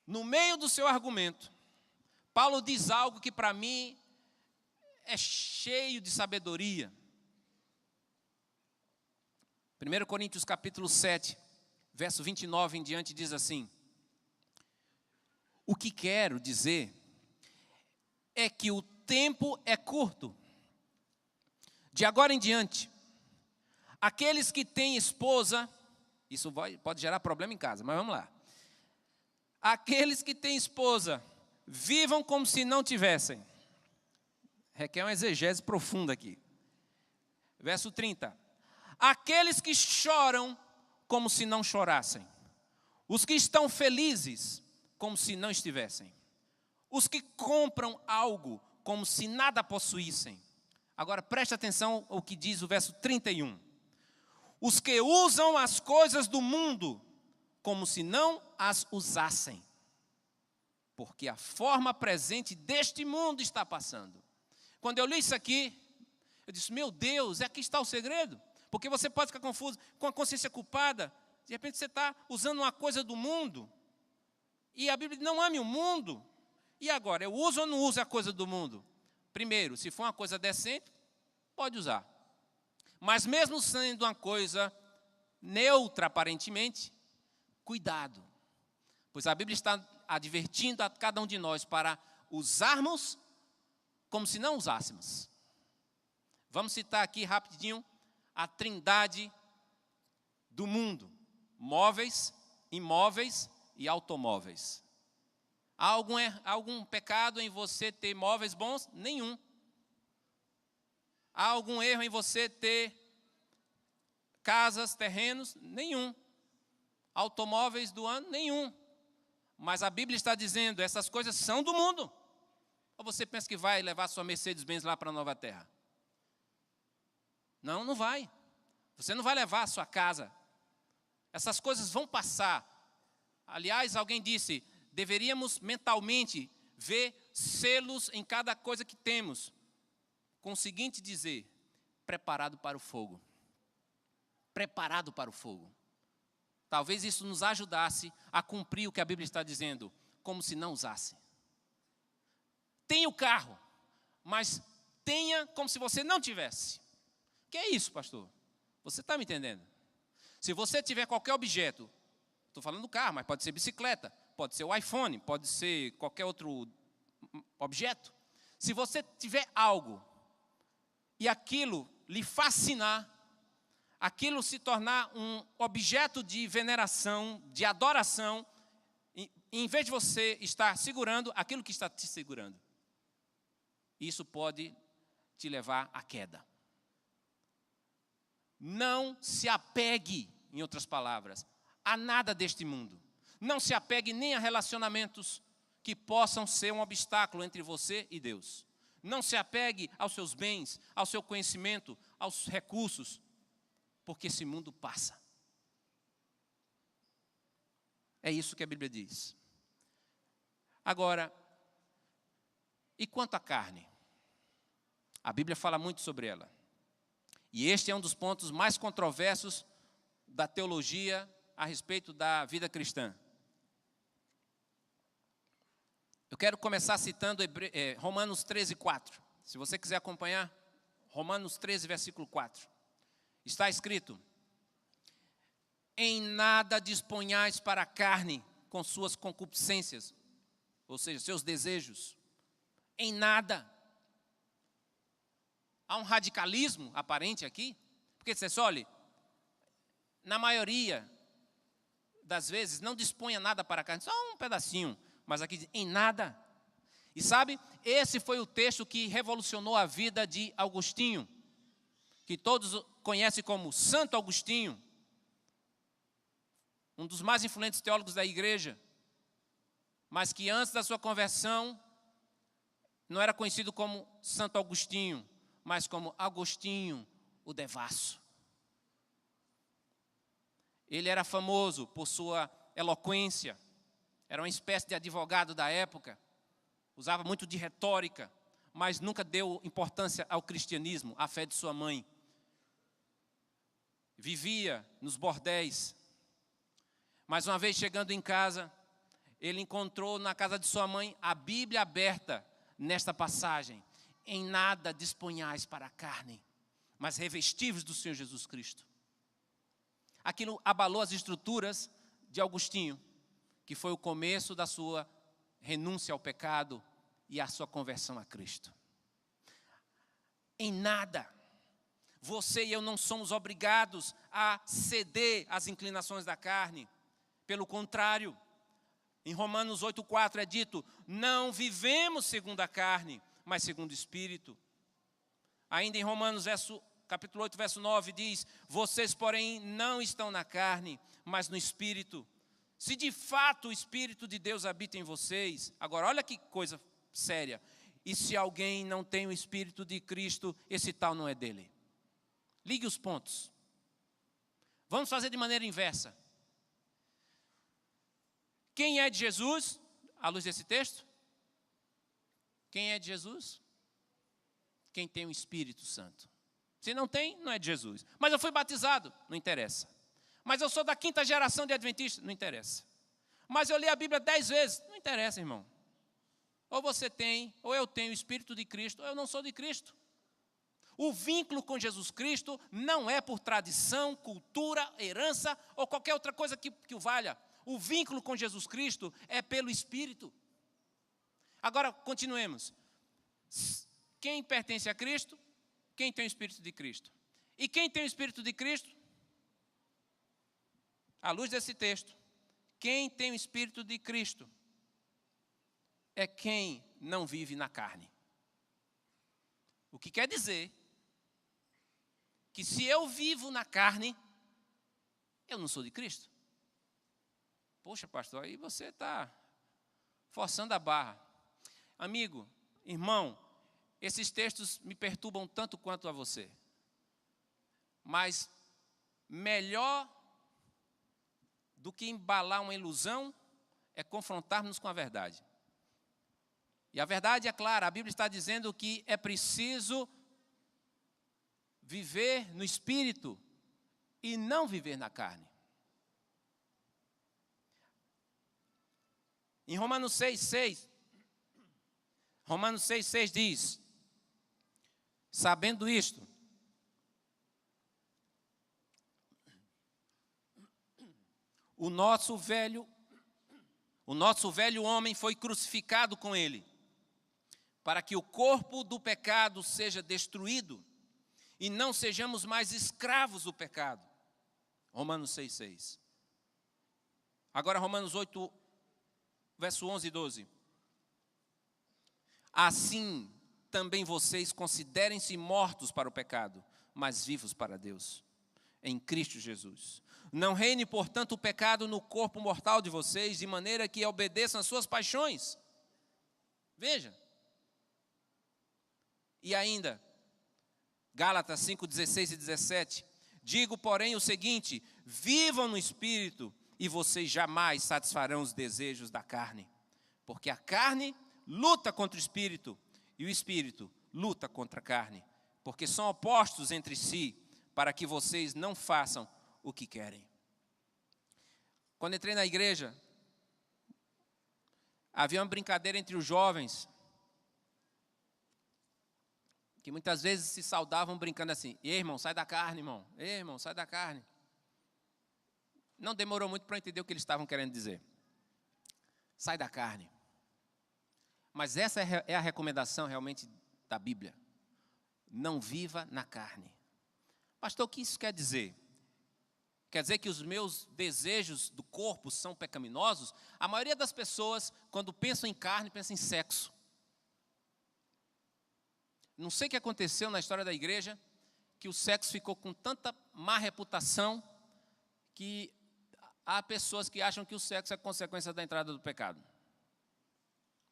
No meio do seu argumento, Paulo diz algo que para mim é cheio de sabedoria. 1 Coríntios capítulo 7, verso 29 em diante diz assim: o que quero dizer é que o tempo é curto. De agora em diante, aqueles que têm esposa, isso pode gerar problema em casa, mas vamos lá. Aqueles que têm esposa, vivam como se não tivessem. Requer uma exegese profunda aqui. Verso 30. Aqueles que choram como se não chorassem. Os que estão felizes como se não estivessem. Os que compram algo como se nada possuíssem. Agora preste atenção ao que diz o verso 31. Os que usam as coisas do mundo como se não as usassem. porque a forma presente deste mundo está passando. Quando eu li isso aqui, eu disse, meu Deus, aqui está o segredo. Porque você pode ficar confuso, com a consciência culpada. De repente você está usando uma coisa do mundo. E a Bíblia diz, não ame o mundo. E agora, eu uso ou não uso a coisa do mundo? Primeiro, se for uma coisa decente, pode usar. Mas mesmo sendo uma coisa neutra, aparentemente, cuidado. Pois a Bíblia está advertindo a cada um de nós para usarmos como se não usássemos. Vamos citar aqui rapidinho a trindade do mundo: móveis, imóveis e automóveis. Há algum pecado em você ter móveis bons? Nenhum. Há algum erro em você ter casas, terrenos? Nenhum. Automóveis do ano? Nenhum. Mas a Bíblia está dizendo, essas coisas são do mundo. Ou você pensa que vai levar sua Mercedes-Benz lá para a Nova Terra? Não, não vai. Você não vai levar a sua casa. Essas coisas vão passar. Aliás, alguém disse, deveríamos mentalmente ver selos em cada coisa que temos, com o seguinte dizer, preparado para o fogo. Preparado para o fogo. Talvez isso nos ajudasse a cumprir o que a Bíblia está dizendo, como se não usasse. Tenha o carro, mas tenha como se você não tivesse. O que é isso, pastor? Você está me entendendo? Se você tiver qualquer objeto, estou falando do carro, mas pode ser bicicleta, pode ser o iPhone, pode ser qualquer outro objeto. Se você tiver algo e aquilo lhe fascinar, aquilo se tornar um objeto de veneração, de adoração, em vez de você estar segurando aquilo que está te segurando, isso pode te levar à queda. Não se apegue, em outras palavras, a nada deste mundo. Não se apegue nem a relacionamentos que possam ser um obstáculo entre você e Deus. Não se apegue aos seus bens, ao seu conhecimento, aos recursos, porque esse mundo passa. É isso que a Bíblia diz. Agora, e quanto à carne? A Bíblia fala muito sobre ela. E este é um dos pontos mais controversos da teologia a respeito da vida cristã. Eu quero começar citando Romanos 13, 4. Se você quiser acompanhar, Romanos 13, versículo 4. Está escrito, em nada disponhais para a carne com suas concupiscências, ou seja, seus desejos. Em nada. Há um radicalismo aparente aqui, porque você olha, na maioria das vezes não dispõe a nada para a carne, só um pedacinho, mas aqui diz, em nada. E sabe, esse foi o texto que revolucionou a vida de Agostinho, que todos conhecem como Santo Agostinho, um dos mais influentes teólogos da igreja, mas que antes da sua conversão não era conhecido como Santo Agostinho, mas como Agostinho o Devasso. Ele era famoso por sua eloquência, era uma espécie de advogado da época, usava muito de retórica, mas nunca deu importância ao cristianismo, à fé de sua mãe. Vivia nos bordéis, mas uma vez chegando em casa, ele encontrou na casa de sua mãe a Bíblia aberta nesta passagem. Em nada disponhais para a carne, mas revestivos do Senhor Jesus Cristo. Aquilo abalou as estruturas de Agostinho, que foi o começo da sua renúncia ao pecado e a sua conversão a Cristo. Em nada, você e eu não somos obrigados a ceder às inclinações da carne. Pelo contrário, em Romanos 8,4 é dito, não vivemos segundo a carne, mas segundo o Espírito. Ainda em Romanos capítulo 8, verso 9 diz, vocês porém não estão na carne, mas no Espírito. Se de fato o Espírito de Deus habita em vocês, agora olha que coisa séria, e se alguém não tem o Espírito de Cristo, esse tal não é dele. Ligue os pontos. Vamos fazer de maneira inversa. Quem é de Jesus, à luz desse texto? Quem é de Jesus? Quem tem o Espírito Santo. Se não tem, não é de Jesus. Mas eu fui batizado, não interessa. Mas eu sou da 5ª geração de adventistas, não interessa. Mas eu li a Bíblia 10 vezes, não interessa, irmão. Ou você tem, ou eu tenho o Espírito de Cristo, ou eu não sou de Cristo. O vínculo com Jesus Cristo não é por tradição, cultura, herança ou qualquer outra coisa que o valha. O vínculo com Jesus Cristo é pelo Espírito. Agora, continuemos. Quem pertence a Cristo? Quem tem o Espírito de Cristo? E quem tem o Espírito de Cristo? À luz desse texto, quem tem o Espírito de Cristo é quem não vive na carne. O que quer dizer que se eu vivo na carne, eu não sou de Cristo. Poxa, pastor, aí você está forçando a barra. Amigo, irmão, esses textos me perturbam tanto quanto a você. Mas melhor do que embalar uma ilusão é confrontarmos com a verdade. E a verdade é clara, a Bíblia está dizendo que é preciso viver no Espírito e não viver na carne. Em Romanos 6,6 diz: sabendo isto, o nosso velho homem foi crucificado com ele, para que o corpo do pecado seja destruído e não sejamos mais escravos do pecado. Romanos 6,6. Agora Romanos 8, verso 11 e 12. Assim também vocês considerem-se mortos para o pecado, mas vivos para Deus, em Cristo Jesus. Não reine, portanto, o pecado no corpo mortal de vocês, de maneira que obedeçam às suas paixões. Veja. E ainda, Gálatas 5, 16 e 17. Digo, porém, o seguinte: vivam no Espírito e vocês jamais satisfarão os desejos da carne. Porque a carne luta contra o Espírito e o Espírito luta contra a carne. Porque são opostos entre si, para que vocês não façam o que querem. Quando entrei na igreja, havia uma brincadeira entre os jovens, que muitas vezes se saudavam brincando assim: ei, irmão, sai da carne, irmão. Ei, irmão, sai da carne. Não demorou muito para entender o que eles estavam querendo dizer. Sai da carne. Mas essa é a recomendação realmente da Bíblia. Não viva na carne. Pastor, o que isso quer dizer? Quer dizer que os meus desejos do corpo são pecaminosos? A maioria das pessoas, quando pensam em carne, pensam em sexo. Não sei o que aconteceu na história da igreja, que o sexo ficou com tanta má reputação, que há pessoas que acham que o sexo é consequência da entrada do pecado.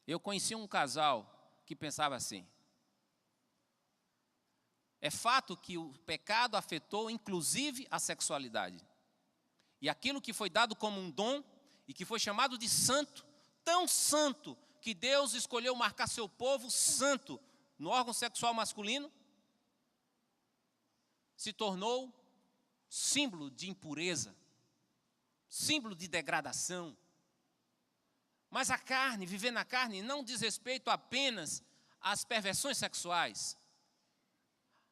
Eu conheci um casal que pensava assim. É fato que o pecado afetou inclusive a sexualidade. E aquilo que foi dado como um dom e que foi chamado de santo, tão santo que Deus escolheu marcar seu povo santo no órgão sexual masculino, se tornou símbolo de impureza, símbolo de degradação. Mas a carne, viver na carne, não diz respeito apenas às perversões sexuais.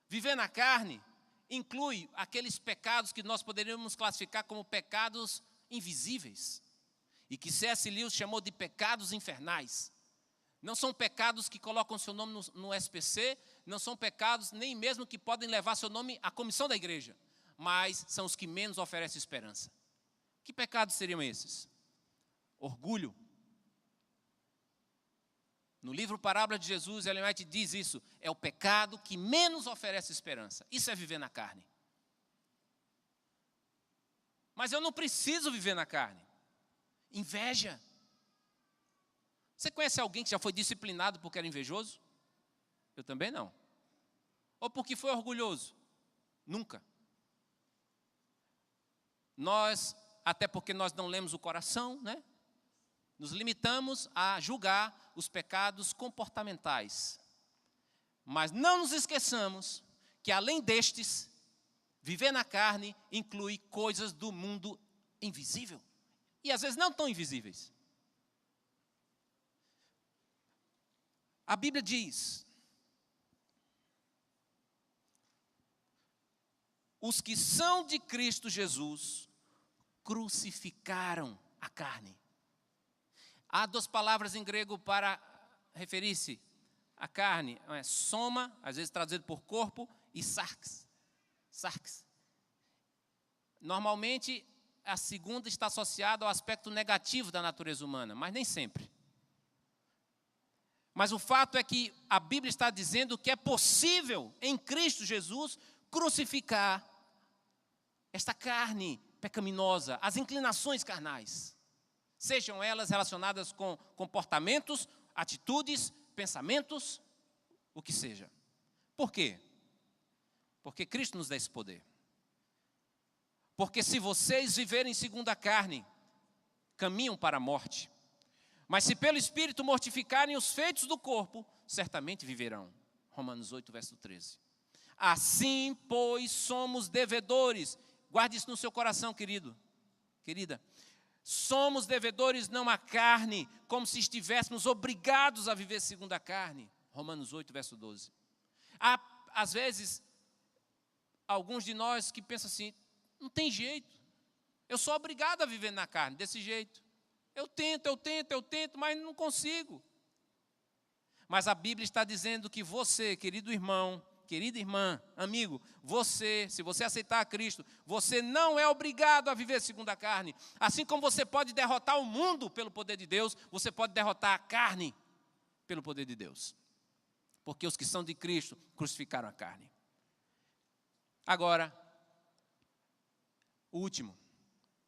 Viver na carne inclui aqueles pecados que nós poderíamos classificar como pecados invisíveis, e que C.S. Lewis chamou de pecados infernais. Não são pecados que colocam seu nome no SPC, não são pecados nem mesmo que podem levar seu nome à comissão da igreja, mas são os que menos oferecem esperança. Que pecados seriam esses? Orgulho. No livro Parábola de Jesus, Ellen White diz isso: é o pecado que menos oferece esperança. Isso é viver na carne. Mas eu não preciso viver na carne. Inveja. Você conhece alguém que já foi disciplinado porque era invejoso? Eu também não. Ou porque foi orgulhoso? Nunca. Até porque nós não lemos o coração, né? nos limitamos a julgar os pecados comportamentais. Mas não nos esqueçamos que, além destes, viver na carne inclui coisas do mundo invisível. E às vezes não tão invisíveis. A Bíblia diz: os que são de Cristo Jesus crucificaram a carne. Há duas palavras em grego para referir-se à carne. Soma, às vezes traduzido por corpo, e sarx. Sarx. Normalmente, a segunda está associada ao aspecto negativo da natureza humana, mas nem sempre. Mas o fato é que a Bíblia está dizendo que é possível, em Cristo Jesus, crucificar esta carne pecaminosa, as inclinações carnais. Sejam elas relacionadas com comportamentos, atitudes, pensamentos, o que seja. Por quê? Porque Cristo nos dá esse poder. Porque se vocês viverem segundo a carne, caminham para a morte. Mas se pelo Espírito mortificarem os feitos do corpo, certamente viverão. Romanos 8, verso 13. Assim, pois, somos devedores. Guarde isso no seu coração, querido, querida. Somos devedores não à carne, como se estivéssemos obrigados a viver segundo a carne. Romanos 8, verso 12. Há, às vezes, alguns de nós que pensam assim: não tem jeito, eu sou obrigado a viver na carne, desse jeito. Eu tento, mas não consigo. Mas a Bíblia está dizendo que você, querido irmão, querida irmã, amigo, você, se você aceitar a Cristo, você não é obrigado a viver segundo a carne. Assim como você pode derrotar o mundo pelo poder de Deus, você pode derrotar a carne pelo poder de Deus. Porque os que são de Cristo crucificaram a carne. Agora, o último.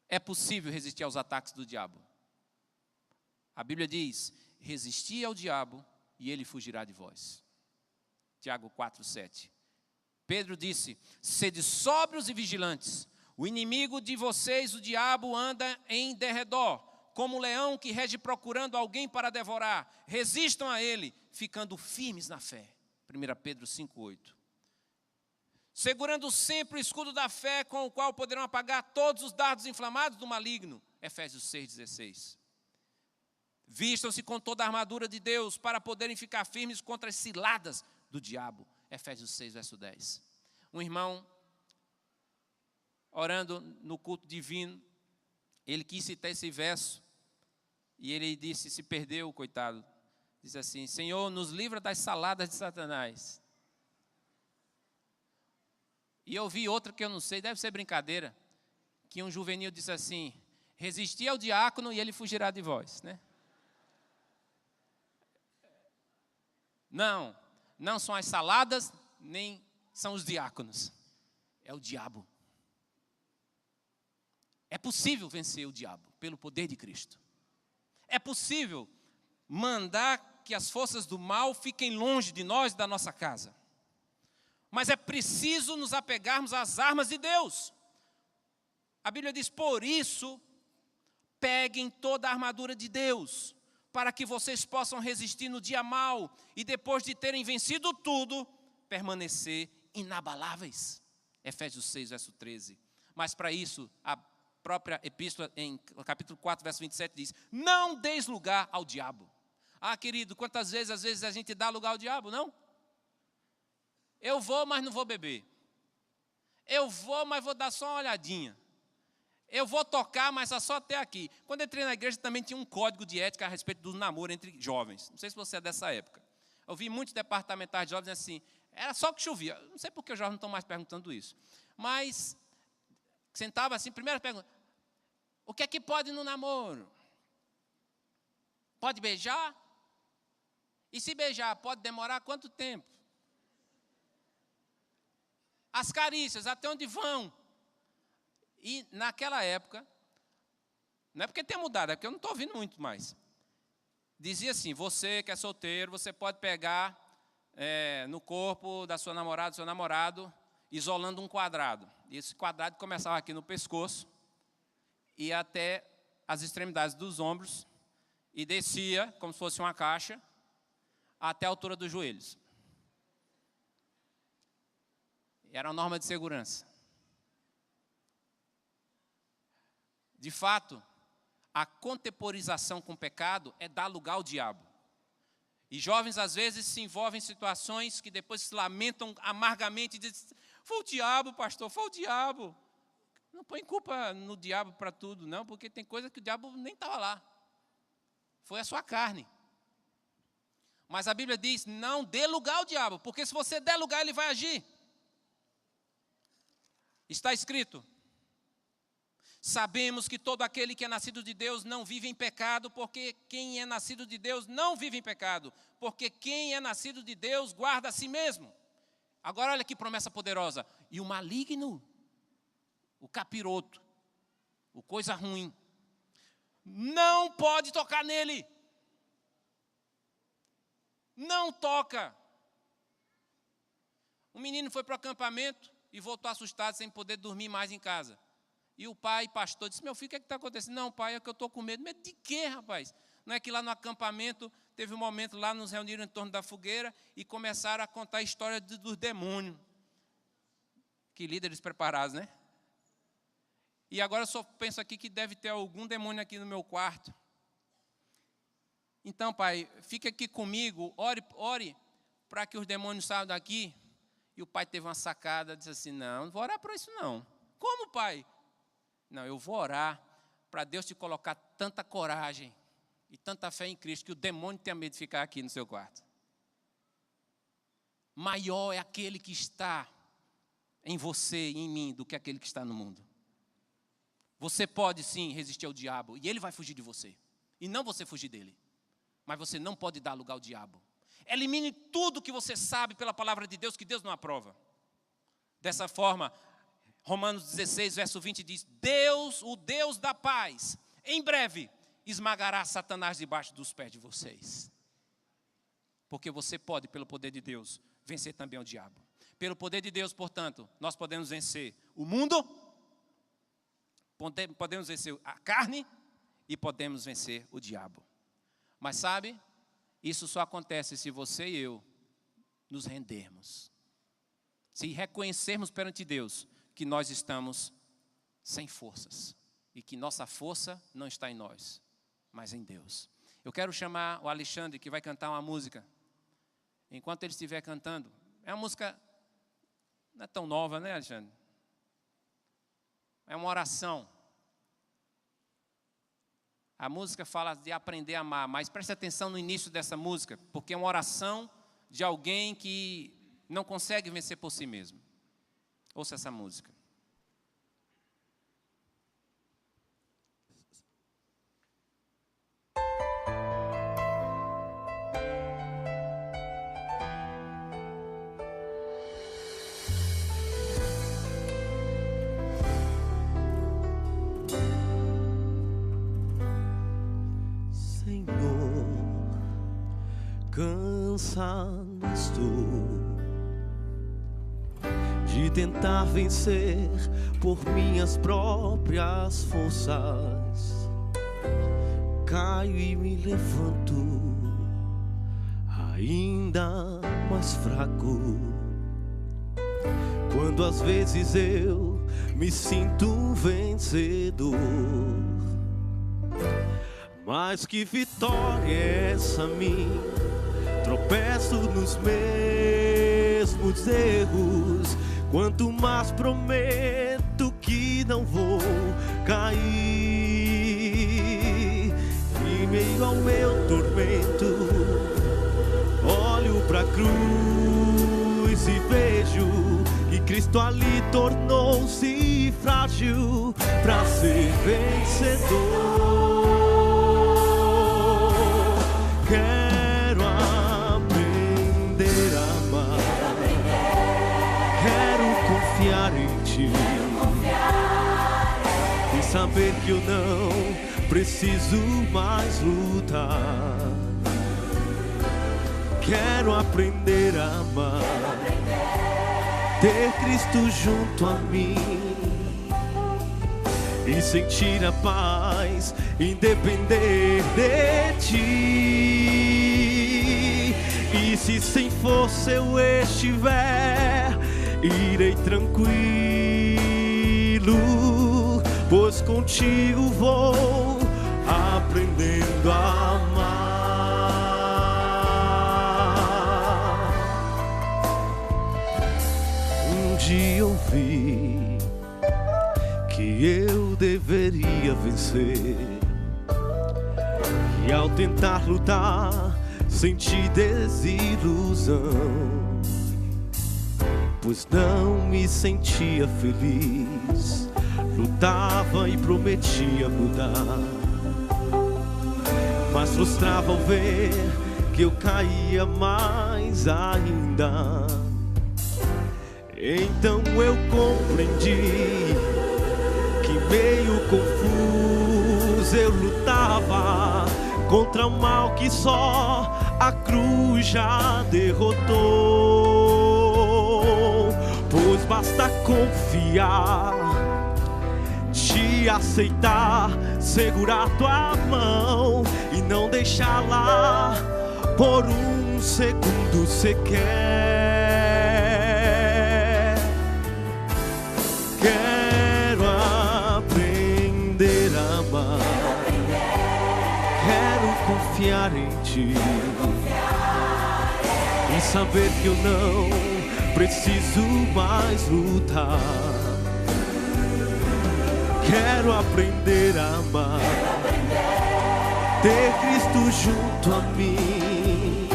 É possível resistir aos ataques do diabo. A Bíblia diz: resisti ao diabo e ele fugirá de vós. Tiago 4, 7. Pedro disse: sede sóbrios e vigilantes. O inimigo de vocês, o diabo, anda em derredor, como um leão que rege procurando alguém para devorar. Resistam a ele, ficando firmes na fé. 1 Pedro 5, 8. Segurando sempre o escudo da fé, com o qual poderão apagar todos os dardos inflamados do maligno. Efésios 6,16. Vistam-se com toda a armadura de Deus, para poderem ficar firmes contra as ciladas do diabo. Efésios 6, verso 10. Um irmão, orando no culto divino, ele quis citar esse verso, e ele disse, se perdeu, coitado. Diz assim: Senhor, nos livra das saladas de Satanás. E eu vi outra que eu não sei, deve ser brincadeira, que um juvenil disse assim: resisti ao diácono e ele fugirá de vós, né? Não são as saladas, nem são os diáconos, é o diabo. É possível vencer o diabo pelo poder de Cristo. É possível mandar que as forças do mal fiquem longe de nós e da nossa casa. Mas é preciso nos apegarmos às armas de Deus. A Bíblia diz: por isso, peguem toda a armadura de Deus, para que vocês possam resistir no dia mau e depois de terem vencido tudo, permanecer inabaláveis. Efésios 6, verso 13. Mas para isso, a própria epístola, em capítulo 4, verso 27, diz: não deis lugar ao diabo. Ah, querido, quantas vezes, às vezes a gente dá lugar ao diabo, não? Eu vou, mas não vou beber. Eu vou, mas vou dar só uma olhadinha. Eu vou tocar, mas só até aqui. Quando entrei na igreja também tinha um código de ética a respeito do namoro entre jovens. Não sei se você é dessa época. Eu vi muitos departamentais de jovens assim, era só que chovia. Não sei por que os jovens não estão mais perguntando isso. Mas sentava assim, primeira pergunta: o que é que pode no namoro? Pode beijar? E se beijar, pode demorar quanto tempo? As carícias, até onde vão? E naquela época, não é porque tem mudado, é porque eu não estou ouvindo muito mais. Dizia assim: você que é solteiro, você pode pegar no corpo da sua namorada, do seu namorado, isolando um quadrado. E esse quadrado começava aqui no pescoço e até as extremidades dos ombros. e descia, como se fosse uma caixa, até a altura dos joelhos. Era uma norma de segurança. De fato, a contemporização com o pecado é dar lugar ao diabo. E jovens, às vezes, se envolvem em situações que depois se lamentam amargamente e dizem: foi o diabo, pastor, foi o diabo. Não põe culpa no diabo para tudo, não, porque tem coisa que o diabo nem estava lá. Foi a sua carne. Mas a Bíblia diz: não dê lugar ao diabo, porque se você der lugar, ele vai agir. Está escrito: sabemos que todo aquele que é nascido de Deus não vive em pecado, porque quem é nascido de Deus não vive em pecado, porque quem é nascido de Deus guarda a si mesmo. Agora olha que promessa poderosa. E o maligno, o capiroto, o coisa ruim, não pode tocar nele. Não toca. Um menino foi para o acampamento e voltou assustado, sem poder dormir mais em casa. E o pai, pastor, disse: meu filho, o que está acontecendo? Não, pai, é que eu estou com medo. Medo de quê, rapaz? Não é que lá no acampamento, teve um momento lá, nos reuniram em torno da fogueira e começaram a contar a história dos demônios. Que líderes preparados, né? E agora eu só penso aqui que deve ter algum demônio aqui no meu quarto. Então, pai, fica aqui comigo, ore para que os demônios saiam daqui. E o pai teve uma sacada, disse assim: não vou orar para isso não. Como, pai? Não, eu vou orar para Deus te colocar tanta coragem e tanta fé em Cristo que o demônio tenha medo de ficar aqui no seu quarto. Maior é aquele que está em você e em mim do que aquele que está no mundo. Você pode sim resistir ao diabo e ele vai fugir de você. E não você fugir dele. Mas você não pode dar lugar ao diabo. Elimine tudo que você sabe pela palavra de Deus, que Deus não aprova. Dessa forma, Romanos 16, verso 20 diz: Deus, o Deus da paz, em breve esmagará Satanás debaixo dos pés de vocês. Porque você pode, pelo poder de Deus, vencer também o diabo. Pelo poder de Deus, portanto, nós podemos vencer o mundo, podemos vencer a carne e podemos vencer o diabo. Mas sabe, isso só acontece se você e eu nos rendermos. Se reconhecermos perante Deus que nós estamos sem forças e que nossa força não está em nós, mas em Deus. Eu quero chamar o Alexandre, que vai cantar uma música. Enquanto ele estiver cantando, é uma música, não é tão nova, né, Alexandre? É uma oração. A música fala de aprender a amar, mas preste atenção no início dessa música, porque é uma oração de alguém que não consegue vencer por si mesmo. Ouça essa música. Senhor, cansado estou de tentar vencer por minhas próprias forças. Caio e me levanto ainda mais fraco, quando às vezes eu me sinto vencedor. Mas que vitória é essa minha? Tropeço nos mesmos erros. Quanto mais prometo que não vou cair. Em meio ao meu tormento, olho pra cruz e vejo que Cristo ali tornou-se frágil pra ser vencedor. Quero aprender a amar. Quero confiar em Ti. E saber que eu não preciso mais lutar. Quero aprender a amar. Ter Cristo junto a mim. e sentir a paz em depender de ti. E se sem força eu estiver, irei tranquilo, pois contigo vou aprendendo a amar. Um dia eu vi que eu deveria vencer, e ao tentar lutar senti desilusão, pois não me sentia feliz. Lutava e prometia mudar, mas frustrava ao ver que eu caía mais ainda. Então eu compreendi que meio confuso eu lutava contra o mal que só a cruz já derrotou. Pois basta confiar, te aceitar, segurar tua mão e não deixá-la por um segundo sequer. Quero aprender a amar, quero confiar em ti e saber que eu não preciso mais lutar. Quero aprender a amar, ter Cristo junto a mim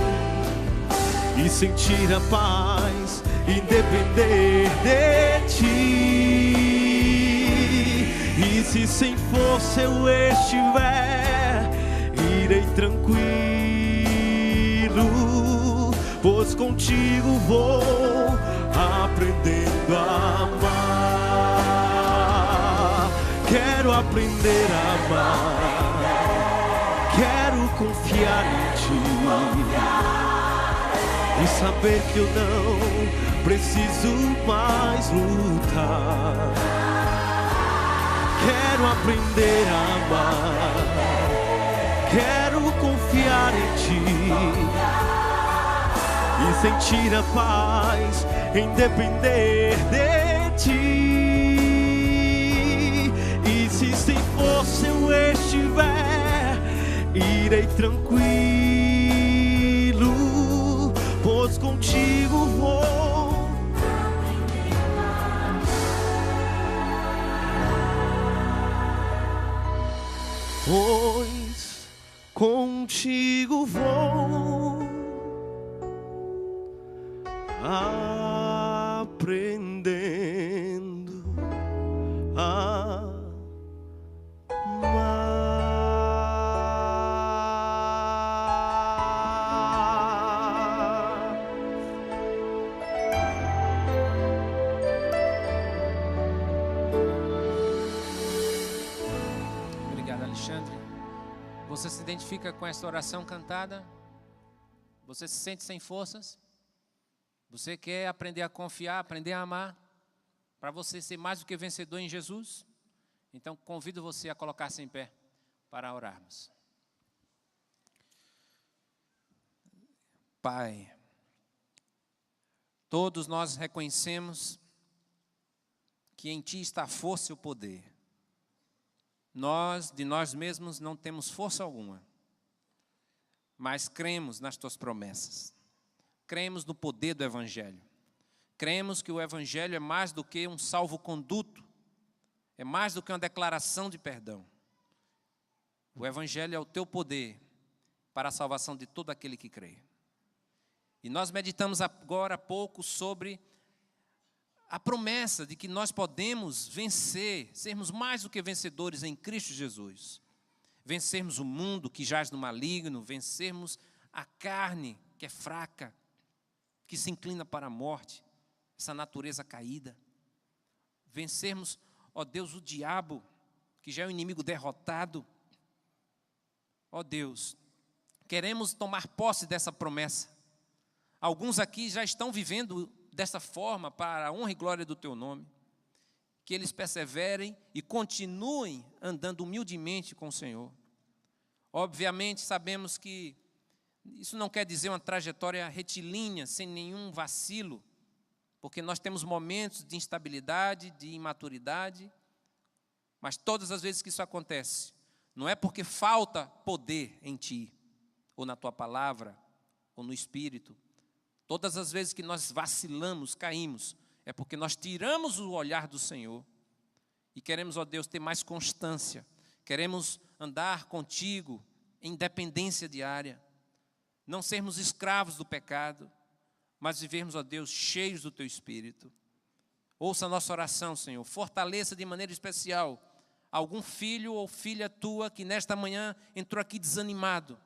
e sentir a paz em depender de ti. E se sem força eu estiver, irei tranquilo, pois contigo vou aprendendo a amar. Quero aprender a amar, quero confiar em ti e saber que eu não preciso mais lutar. Quero aprender a amar, quero confiar em ti e sentir a paz em depender de ti. E se sem força eu estiver, irei tranquilo, pois contigo vou. Pois contigo vou aprendendo a amar. Obrigado, Alexandre. Você se identifica com essa oração cantada? Você se sente sem forças? Você quer aprender a confiar, aprender a amar, para você ser mais do que vencedor em Jesus? Então convido você a colocar-se em pé para orarmos. Pai, todos nós reconhecemos que em Ti está a força e o poder. Nós, de nós mesmos, não temos força alguma, mas cremos nas Tuas promessas. Cremos no poder do Evangelho. Cremos que o Evangelho é mais do que um salvo-conduto, é mais do que uma declaração de perdão. O Evangelho é o Teu poder para a salvação de todo aquele que crê. E nós meditamos agora há pouco sobre a promessa de que nós podemos vencer, sermos mais do que vencedores em Cristo Jesus. Vencermos o mundo que jaz no maligno, vencermos a carne que é fraca, que se inclina para a morte, essa natureza caída. Vencermos, ó Deus, o diabo, que já é um inimigo derrotado. Ó Deus, queremos tomar posse dessa promessa. Alguns aqui já estão vivendo dessa forma para a honra e glória do Teu nome. que eles perseverem e continuem andando humildemente com o Senhor. Obviamente, sabemos que isso não quer dizer uma trajetória retilínea, sem nenhum vacilo, porque nós temos momentos de instabilidade, de imaturidade, mas todas as vezes que isso acontece, não é porque falta poder em ti, ou na tua palavra, ou no Espírito. Todas as vezes que nós vacilamos, caímos, é porque nós tiramos o olhar do Senhor e queremos, ó Deus, ter mais constância, queremos andar contigo em dependência diária, não sermos escravos do pecado, mas vivermos, ó Deus, cheios do Teu Espírito. Ouça a nossa oração, Senhor, fortaleça de maneira especial algum filho ou filha tua que nesta manhã entrou aqui desanimado,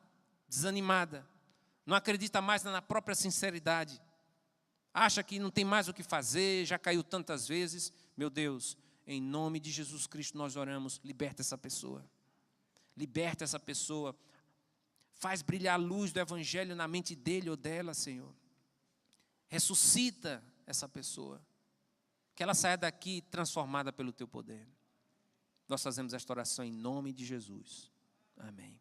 desanimada, não acredita mais na própria sinceridade, acha que não tem mais o que fazer, já caiu tantas vezes. Meu Deus, em nome de Jesus Cristo nós oramos, liberta essa pessoa, faz brilhar a luz do Evangelho na mente dele ou dela, Senhor, ressuscita essa pessoa, que ela saia daqui transformada pelo Teu poder. Nós fazemos esta oração em nome de Jesus. Amém.